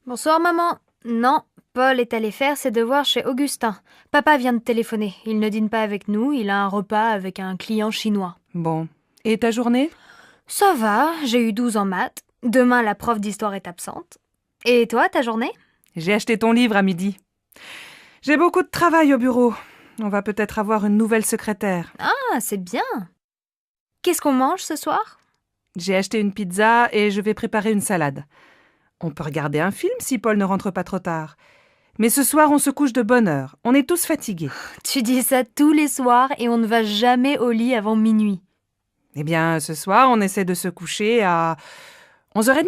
Bonsoir maman. Non, Paul est allé faire ses devoirs chez Augustin. Papa vient de téléphoner. Il ne dîne pas avec nous, il a un repas avec un client chinois. Bon. Et ta journée? Ça va, j'ai eu 12 en maths. Demain, la prof d'histoire est absente. Et toi, ta journée? J'ai acheté ton livre à midi. J'ai beaucoup de travail au bureau. On va peut-être avoir une nouvelle secrétaire. Ah, c'est bien. Qu'est-ce qu'on mange ce soir? J'ai acheté une pizza et je vais préparer une salade. On peut regarder un film si Paul ne rentre pas trop tard. Mais ce soir, on se couche de bonne heure. On est tous fatigués. Tu dis ça tous les soirs et on ne va jamais au lit avant minuit. Eh bien, ce soir, on essaie de se coucher à 11h30.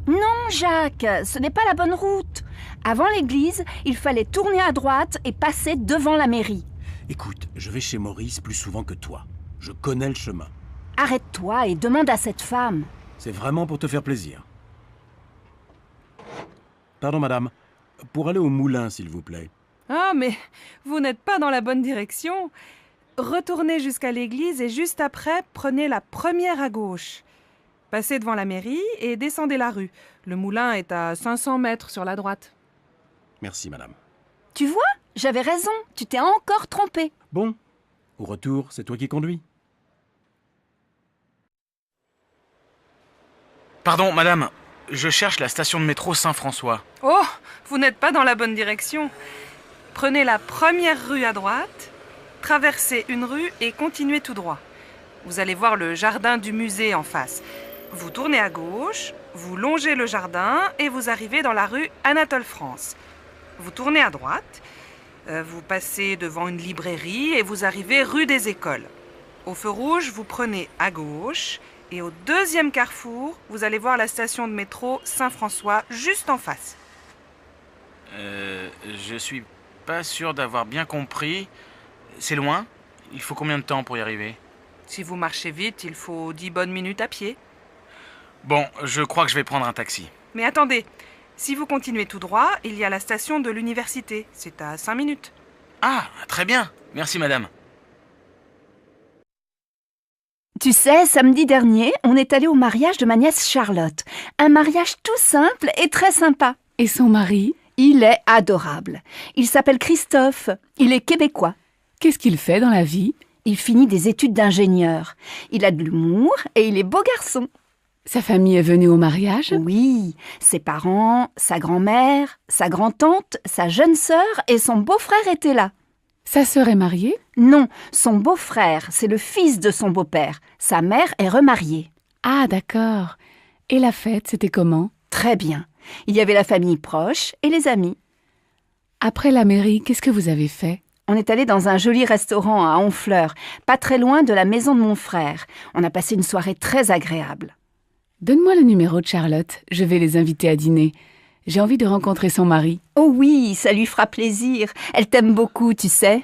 Non, Jacques, ce n'est pas la bonne route. Avant l'église, il fallait tourner à droite et passer devant la mairie. Écoute, je vais chez Maurice plus souvent que toi. Je connais le chemin. Arrête-toi et demande à cette femme. C'est vraiment pour te faire plaisir. Pardon, madame. Pour aller au moulin, s'il vous plaît. Ah, mais vous n'êtes pas dans la bonne direction. Retournez jusqu'à l'église et juste après, prenez la première à gauche. Passez devant la mairie et descendez la rue. Le moulin est à 500 mètres sur la droite. Merci, madame. Tu vois, j'avais raison. Tu t'es encore trompé. Bon, au retour, c'est toi qui conduis. Pardon, madame. Je cherche la station de métro Saint-François. Oh, vous n'êtes pas dans la bonne direction. Prenez la première rue à droite, traversez une rue et continuez tout droit. Vous allez voir le jardin du musée en face. Vous tournez à gauche, vous longez le jardin et vous arrivez dans la rue Anatole France. Vous tournez à droite, vous passez devant une librairie et vous arrivez rue des Écoles. Au feu rouge, vous prenez à gauche et au deuxième carrefour, vous allez voir la station de métro Saint-François juste en face. Je suis pas sûr d'avoir bien compris. C'est loin? Il faut combien de temps pour y arriver? Si vous marchez vite, il faut 10 bonnes minutes à pied. Bon, je crois que je vais prendre un taxi. Mais attendez, si vous continuez tout droit, il y a la station de l'université. C'est à 5 minutes. Ah, très bien. Merci, madame. Tu sais, samedi dernier, on est allé au mariage de ma nièce Charlotte. Un mariage tout simple et très sympa. Et son mari? Il est adorable. Il s'appelle Christophe. Il est québécois. Qu'est-ce qu'il fait dans la vie? Il finit des études d'ingénieur. Il a de l'humour et il est beau garçon. Sa famille est venue au mariage? Oui, ses parents, sa grand-mère, sa grand-tante, sa jeune sœur et son beau-frère étaient là. Sa sœur est mariée? Non, son beau-frère, c'est le fils de son beau-père. Sa mère est remariée. Ah, d'accord. Et la fête, c'était comment? Très bien. Il y avait la famille proche et les amis. Après la mairie, qu'est-ce que vous avez fait? On est allé dans un joli restaurant à Honfleur, pas très loin de la maison de mon frère. On a passé une soirée très agréable. Donne-moi le numéro de Charlotte, je vais les inviter à dîner. J'ai envie de rencontrer son mari. Oh oui, ça lui fera plaisir. Elle t'aime beaucoup, tu sais.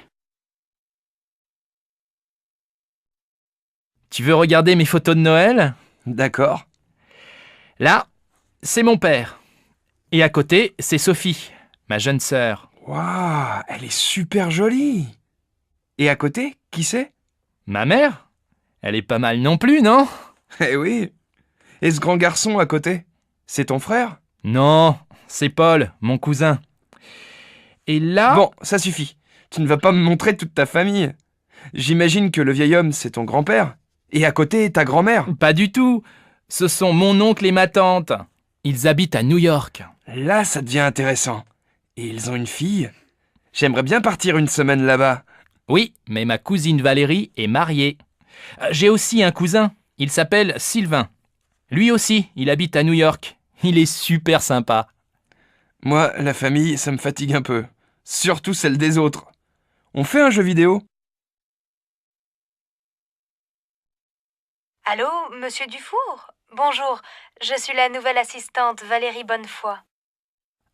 Tu veux regarder mes photos de Noël? D'accord. Là, c'est mon père. Et à côté, c'est Sophie, ma jeune sœur. Waouh, elle est super jolie. Et à côté, qui c'est? Ma mère? Elle est pas mal non plus, non? Eh oui. Et ce grand garçon à côté, c'est ton frère? Non, c'est Paul, mon cousin. Et là... Bon, ça suffit. Tu ne vas pas me montrer toute ta famille. J'imagine que le vieil homme, c'est ton grand-père. Et à côté, ta grand-mère. Pas du tout. Ce sont mon oncle et ma tante. Ils habitent à New York. Là, ça devient intéressant. Et ils ont une fille? J'aimerais bien partir une semaine là-bas. Oui, mais ma cousine Valérie est mariée. J'ai aussi un cousin. Il s'appelle Sylvain. Lui aussi, il habite à New York. Il est super sympa. Moi, la famille, ça me fatigue un peu. Surtout celle des autres. On fait un jeu vidéo? Allô, monsieur Dufour? Bonjour, je suis la nouvelle assistante Valérie Bonnefoy.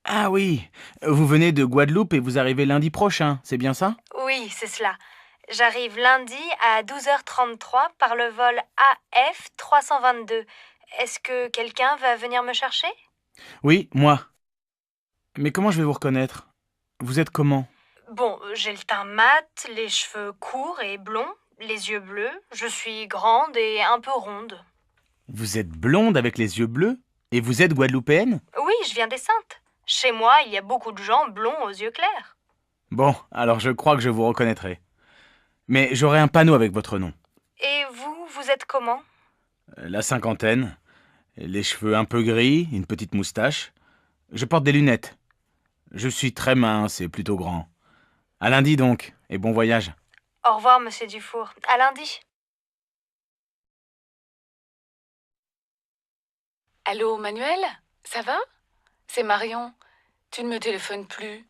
Ah oui, vous venez de Guadeloupe et vous arrivez lundi prochain, c'est bien ça? Oui, c'est cela. J'arrive lundi à 12h33 par le vol AF 322. Est-ce que quelqu'un va venir me chercher? Oui, moi. Mais comment je vais vous reconnaître? Vous êtes comment? Bon, j'ai le teint mat, les cheveux courts et blonds, les yeux bleus. Je suis grande et un peu ronde. Vous êtes blonde avec les yeux bleus? Et vous êtes guadeloupéenne? Oui, je viens des Saintes. Chez moi, il y a beaucoup de gens blonds aux yeux clairs. Bon, alors je crois que je vous reconnaîtrai. Mais j'aurai un panneau avec votre nom. Et vous êtes comment? La cinquantaine, les cheveux un peu gris, une petite moustache. Je porte des lunettes. Je suis très mince et plutôt grand. À lundi donc, et bon voyage. Au revoir, monsieur Dufour. À lundi. Allô, Manuel? Ça va? C'est Marion. Tu ne me téléphones plus.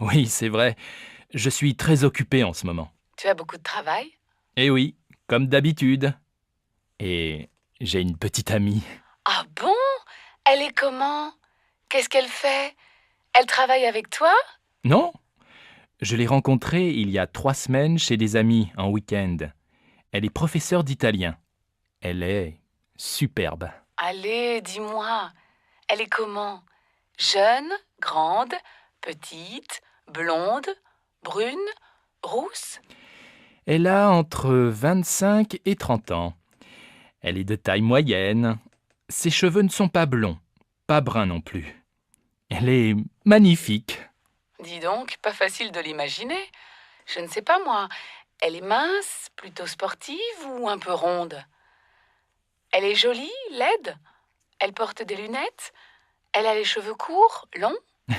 Oui, c'est vrai. Je suis très occupé en ce moment. Tu as beaucoup de travail? Eh oui, comme d'habitude. Et j'ai une petite amie. Ah bon? Elle est comment? Qu'est-ce qu'elle fait? Elle travaille avec toi? Non, je l'ai rencontrée il y a 3 semaines chez des amis en week-end. Elle est professeure d'italien. Elle est superbe. Allez, dis-moi. Elle est comment? Jeune, grande, petite, blonde, brune, rousse? Elle a entre 25 et 30 ans. Elle est de taille moyenne. Ses cheveux ne sont pas blonds, pas bruns non plus. Elle est magnifique. Dis donc, pas facile de l'imaginer. Je ne sais pas moi. Elle est mince, plutôt sportive ou un peu ronde? Elle est jolie, laide? Elle porte des lunettes? Elle a les cheveux courts, longs?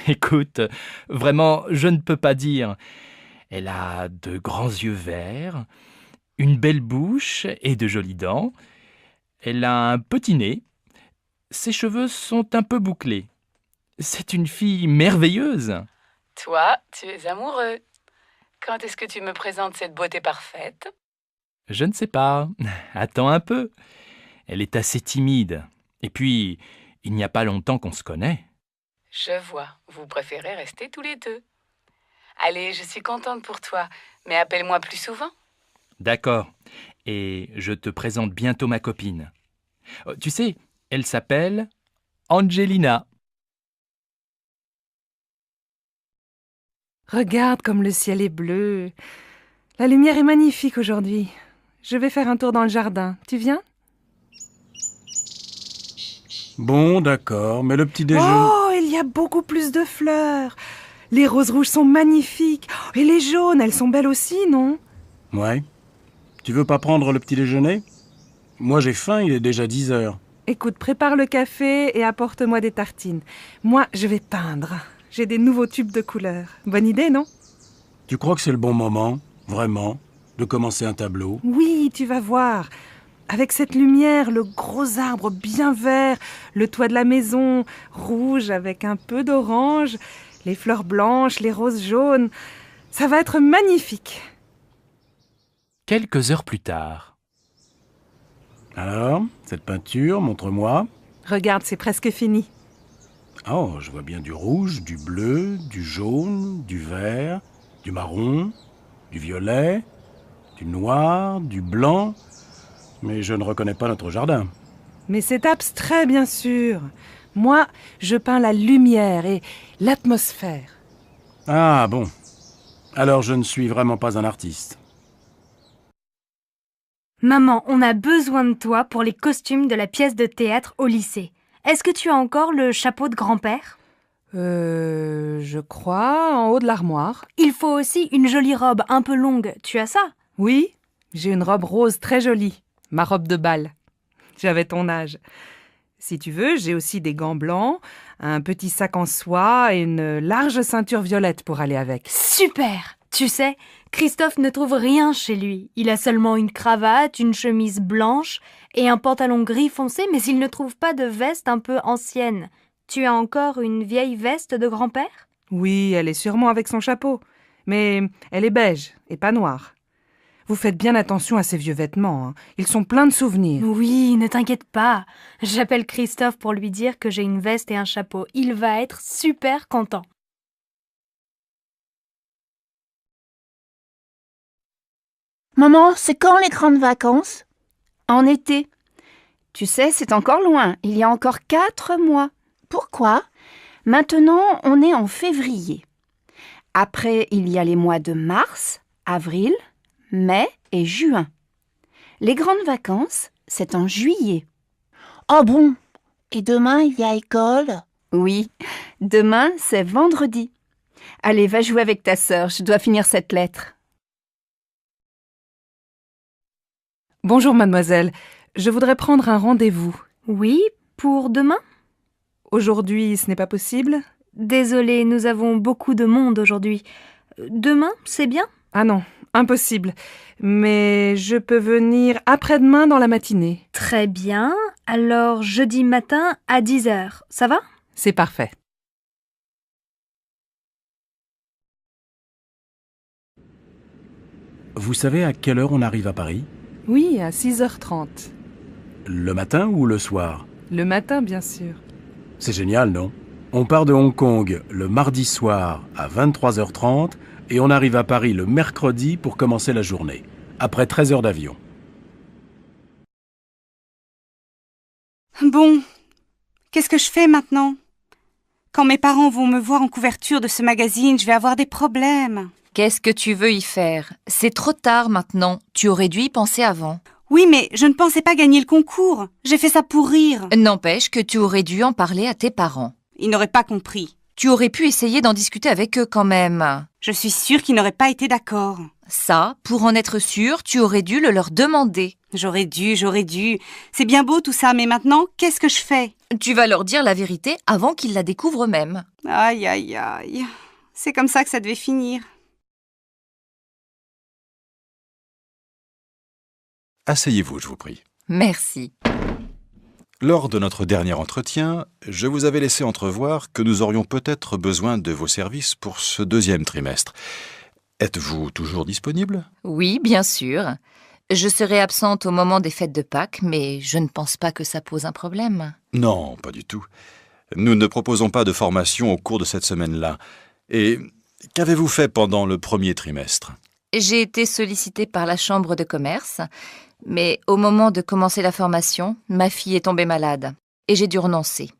Écoute, vraiment, je ne peux pas dire. Elle a de grands yeux verts, une belle bouche et de jolies dents. Elle a un petit nez. Ses cheveux sont un peu bouclés. C'est une fille merveilleuse. Toi, tu es amoureux. Quand est-ce que tu me présentes cette beauté parfaite? Je ne sais pas. Attends un peu. Elle est assez timide. Et puis, il n'y a pas longtemps qu'on se connaît. Je vois. Vous préférez rester tous les deux. Allez, je suis contente pour toi, mais appelle-moi plus souvent. D'accord. Et je te présente bientôt ma copine. Tu sais, elle s'appelle Angelina. Regarde comme le ciel est bleu. La lumière est magnifique aujourd'hui. Je vais faire un tour dans le jardin. Tu viens? Bon, d'accord, mais le petit déjeuner... Oh, il y a beaucoup plus de fleurs. Les roses rouges sont magnifiques. Et les jaunes, elles sont belles aussi, non? Ouais. Tu veux pas prendre le petit déjeuner? Moi j'ai faim, il est déjà 10 heures. Écoute, prépare le café et apporte-moi des tartines. Moi, je vais peindre. J'ai des nouveaux tubes de couleurs. Bonne idée, non? Tu crois que c'est le bon moment, vraiment, de commencer un tableau? Oui, tu vas voir. Avec cette lumière, le gros arbre bien vert, le toit de la maison, rouge avec un peu d'orange, les fleurs blanches, les roses jaunes. Ça va être magnifique. Quelques heures plus tard. Alors, cette peinture, montre-moi. Regarde, c'est presque fini. Oh, je vois bien du rouge, du bleu, du jaune, du vert, du marron, du violet, du noir, du blanc... Mais je ne reconnais pas notre jardin. Mais c'est abstrait, bien sûr. Moi, je peins la lumière et l'atmosphère. Ah bon. Alors je ne suis vraiment pas un artiste. Maman, on a besoin de toi pour les costumes de la pièce de théâtre au lycée. Est-ce que tu as encore le chapeau de grand-père? Je crois, en haut de l'armoire. Il faut aussi une jolie robe un peu longue. Tu as ça? Oui, j'ai une robe rose très jolie. Ma robe de bal. J'avais ton âge. Si tu veux, j'ai aussi des gants blancs, un petit sac en soie et une large ceinture violette pour aller avec. Super! Tu sais, Christophe ne trouve rien chez lui. Il a seulement une cravate, une chemise blanche et un pantalon gris foncé, mais il ne trouve pas de veste un peu ancienne. Tu as encore une vieille veste de grand-père? Oui, elle est sûrement avec son chapeau. Mais elle est beige et pas noire. Vous faites bien attention à ces vieux vêtements, hein. Ils sont pleins de souvenirs. Oui, ne t'inquiète pas. J'appelle Christophe pour lui dire que j'ai une veste et un chapeau. Il va être super content. Maman, c'est quand les grandes vacances? En été. Tu sais, c'est encore loin. Il y a encore 4 mois. Pourquoi? Maintenant, on est en février. Après, il y a les mois de mars, avril, mai et juin. Les grandes vacances, c'est en juillet. Oh bon? Et demain, il y a école? Oui, demain, c'est vendredi. Allez, va jouer avec ta sœur, je dois finir cette lettre. Bonjour, mademoiselle. Je voudrais prendre un rendez-vous. Oui, pour demain? Aujourd'hui, ce n'est pas possible? Désolée, nous avons beaucoup de monde aujourd'hui. Demain, c'est bien? Ah non, impossible. Mais je peux venir après-demain dans la matinée. Très bien. Alors, jeudi matin à 10h, ça va? C'est parfait. Vous savez à quelle heure on arrive à Paris? Oui, à 6h30. Le matin ou le soir? Le matin, bien sûr. C'est génial, non? On part de Hong Kong le mardi soir à 23h30 et on arrive à Paris le mercredi pour commencer la journée, après 13 heures d'avion. Bon, qu'est-ce que je fais maintenant? Quand mes parents vont me voir en couverture de ce magazine, je vais avoir des problèmes. Qu'est-ce que tu veux y faire? C'est trop tard maintenant. Tu aurais dû y penser avant. Oui, mais je ne pensais pas gagner le concours. J'ai fait ça pour rire. N'empêche que tu aurais dû en parler à tes parents. Ils n'auraient pas compris. Tu aurais pu essayer d'en discuter avec eux quand même. Je suis sûre qu'ils n'auraient pas été d'accord. Ça, pour en être sûr, tu aurais dû le leur demander. J'aurais dû. C'est bien beau tout ça, mais maintenant, qu'est-ce que je fais? Tu vas leur dire la vérité avant qu'ils la découvrent eux-mêmes. Aïe, aïe, aïe. C'est comme ça que ça devait finir. Asseyez-vous, je vous prie. Merci. Lors de notre dernier entretien, je vous avais laissé entrevoir que nous aurions peut-être besoin de vos services pour ce 2e trimestre. Êtes-vous toujours disponible? Oui, bien sûr. Je serai absente au moment des fêtes de Pâques, mais je ne pense pas que ça pose un problème. Non, pas du tout. Nous ne proposons pas de formation au cours de cette semaine-là. Et Qu'avez-vous fait pendant le premier trimestre? J'ai été sollicitée par la chambre de commerce, mais au moment de commencer la formation, ma fille est tombée malade et j'ai dû renoncer.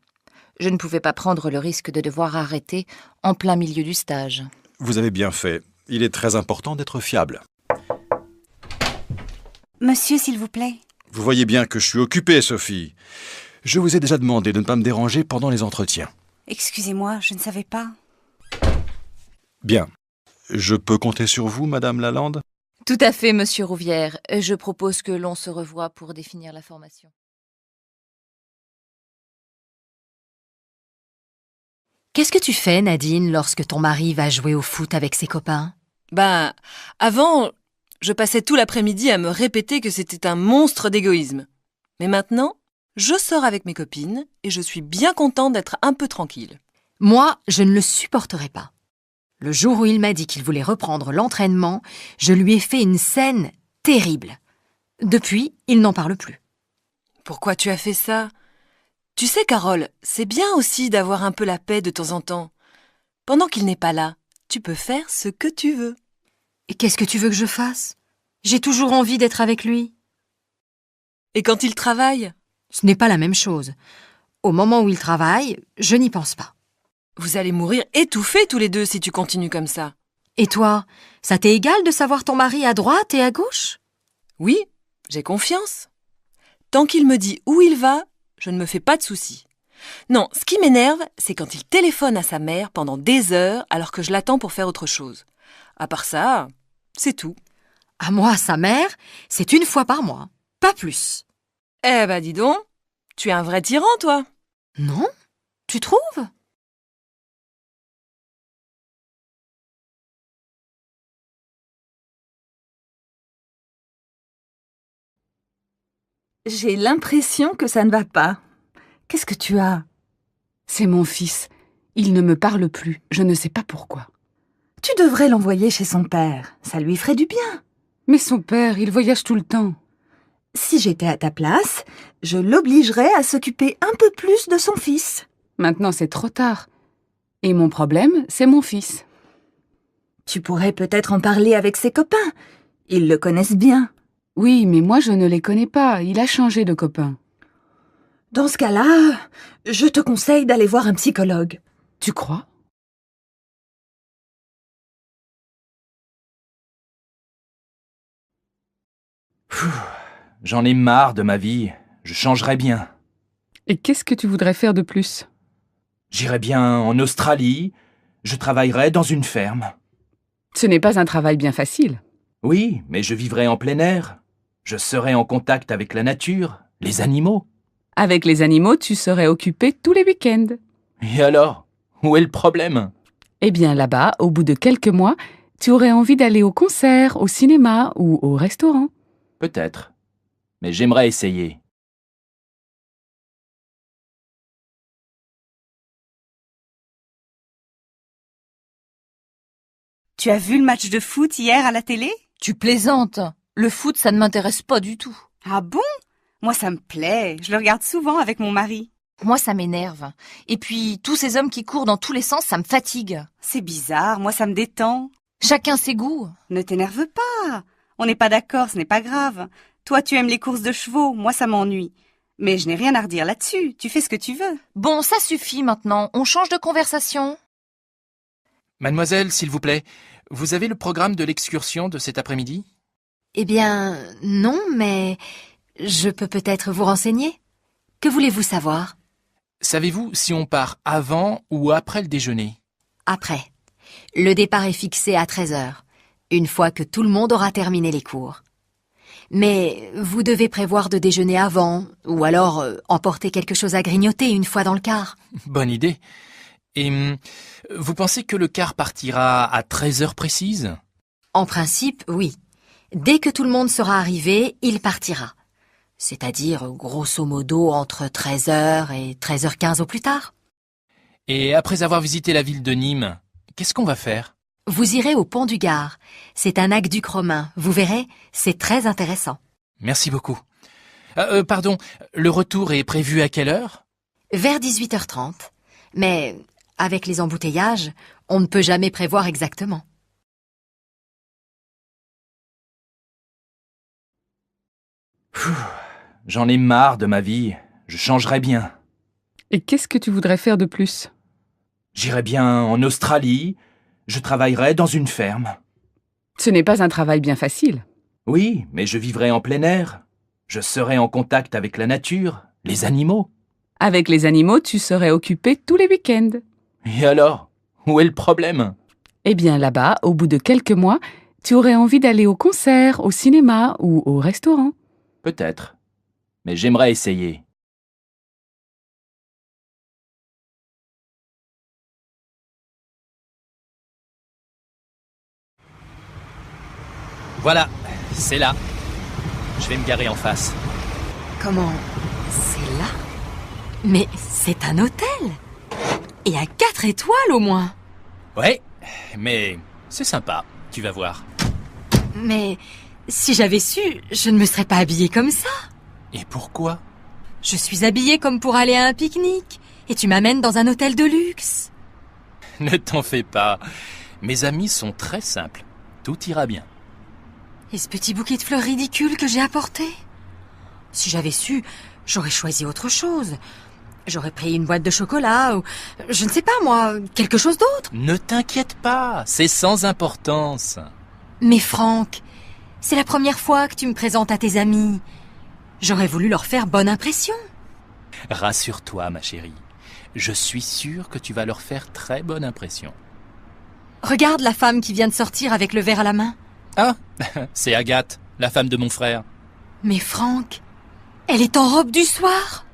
Je ne pouvais pas prendre le risque de devoir arrêter en plein milieu du stage. Vous avez bien fait. Il est très important d'être fiable. Monsieur, s'il vous plaît. Vous voyez bien que je suis occupé, Sophie. Je vous ai déjà demandé de ne pas me déranger pendant les entretiens. Excusez-moi, je ne savais pas. Bien. Je peux compter sur vous, Madame Lalande? Tout à fait, Monsieur Rouvière. Je propose que l'on se revoie pour définir la formation. Qu'est-ce que tu fais, Nadine, lorsque ton mari va jouer au foot avec ses copains? Avant, je passais tout l'après-midi à me répéter que c'était un monstre d'égoïsme. Mais maintenant, je sors avec mes copines et je suis bien contente d'être un peu tranquille. Moi, je ne le supporterai pas. Le jour où il m'a dit qu'il voulait reprendre l'entraînement, je lui ai fait une scène terrible. Depuis, il n'en parle plus. Pourquoi tu as fait ça? Tu sais, Carole, c'est bien aussi d'avoir un peu la paix de temps en temps. Pendant qu'il n'est pas là, tu peux faire ce que tu veux. Et qu'est-ce que tu veux que je fasse? J'ai toujours envie d'être avec lui. Et quand il travaille? Ce n'est pas la même chose. Au moment où il travaille, je n'y pense pas. Vous allez mourir étouffés tous les deux si tu continues comme ça. Et toi, ça t'est égal de savoir ton mari à droite et à gauche? Oui, j'ai confiance. Tant qu'il me dit où il va, je ne me fais pas de soucis. Non, ce qui m'énerve, c'est quand il téléphone à sa mère pendant des heures alors que je l'attends pour faire autre chose. À part ça, c'est tout. À moi, sa mère, c'est une fois par mois, pas plus. Eh ben dis donc, tu es un vrai tyran, toi. Non? Tu trouves? J'ai l'impression que ça ne va pas. Qu'est-ce que tu as? C'est mon fils. Il ne me parle plus. Je ne sais pas pourquoi. Tu devrais l'envoyer chez son père. Ça lui ferait du bien. Mais son père, il voyage tout le temps. Si j'étais à ta place, je l'obligerais à s'occuper un peu plus de son fils. Maintenant, c'est trop tard. Et mon problème, c'est mon fils. Tu pourrais peut-être en parler avec ses copains. Ils le connaissent bien. Oui, mais moi, je ne les connais pas. Il a changé de copain. Dans ce cas-là, je te conseille d'aller voir un psychologue. Tu crois? J'en ai marre de ma vie. Je changerais bien. Et qu'est-ce que tu voudrais faire de plus? J'irais bien en Australie. Je travaillerais dans une ferme. Ce n'est pas un travail bien facile. Oui, mais je vivrais en plein air. Je serais en contact avec la nature, les animaux. Avec les animaux, tu serais occupé tous les week-ends. Et alors? Où est le problème? Eh bien, là-bas, au bout de quelques mois, tu aurais envie d'aller au concert, au cinéma ou au restaurant. Peut-être. Mais j'aimerais essayer. Tu as vu le match de foot hier à la télé? Tu plaisantes. Le foot, ça ne m'intéresse pas du tout. Ah bon? Moi, ça me plaît. Je le regarde souvent avec mon mari. Moi, ça m'énerve. Et puis, tous ces hommes qui courent dans tous les sens, ça me fatigue. C'est bizarre. Moi, ça me détend. Chacun ses goûts. Ne t'énerve pas. On n'est pas d'accord, ce n'est pas grave. Toi, tu aimes les courses de chevaux. Moi, ça m'ennuie. Mais je n'ai rien à redire là-dessus. Tu fais ce que tu veux. Bon, ça suffit maintenant. On change de conversation. Mademoiselle, s'il vous plaît, vous avez le programme de l'excursion de cet après-midi? Eh bien, non, mais je peux peut-être vous renseigner. Que voulez-vous savoir? Savez-vous si on part avant ou après le déjeuner? Après. Le départ est fixé à 13h, une fois que tout le monde aura terminé les cours. Mais vous devez prévoir de déjeuner avant, ou alors emporter quelque chose à grignoter une fois dans le car. Bonne idée. Et vous pensez que le car partira à 13h précises? En principe, oui. Dès que tout le monde sera arrivé, il partira. C'est-à-dire, grosso modo, entre 13h et 13h15 au plus tard. Et après avoir visité la ville de Nîmes, qu'est-ce qu'on va faire? Vous irez au pont du Gard. C'est un aqueduc romain. Vous verrez, c'est très intéressant. Merci beaucoup. Pardon, le retour est prévu à quelle heure? Vers 18h30. Mais Avec les embouteillages, on ne peut jamais prévoir exactement. J'en ai marre de ma vie. Je changerais bien. Et qu'est-ce que tu voudrais faire de plus? J'irais bien en Australie. Je travaillerais dans une ferme. Ce n'est pas un travail bien facile. Oui, mais je vivrais en plein air. Je serais en contact avec la nature, les animaux. Avec les animaux, tu serais occupé tous les week-ends. Et alors? Où est le problème? Eh bien, là-bas, au bout de quelques mois, tu aurais envie d'aller au concert, au cinéma ou au restaurant. Peut-être. Mais j'aimerais essayer. Voilà, c'est là. Je vais me garer en face. Comment? C'est là? Mais c'est un hôtel! Et à 4 étoiles au moins! Ouais, mais c'est sympa, tu vas voir. Mais si j'avais su, je ne me serais pas habillée comme ça. Et pourquoi? Je suis habillée comme pour aller à un pique-nique. Et tu m'amènes dans un hôtel de luxe. Ne t'en fais pas. Mes amis sont très simples. Tout ira bien. Et ce petit bouquet de fleurs ridicule que j'ai apporté? Si j'avais su, j'aurais choisi autre chose. J'aurais pris une boîte de chocolat ou, je ne sais pas moi, quelque chose d'autre. Ne t'inquiète pas, c'est sans importance. Mais Franck, c'est la première fois que tu me présentes à tes amis. J'aurais voulu leur faire bonne impression. Rassure-toi, ma chérie. Je suis sûr que tu vas leur faire très bonne impression. Regarde la femme qui vient de sortir avec le verre à la main. Ah, c'est Agathe, la femme de mon frère. Mais Franck, elle est en robe du soir.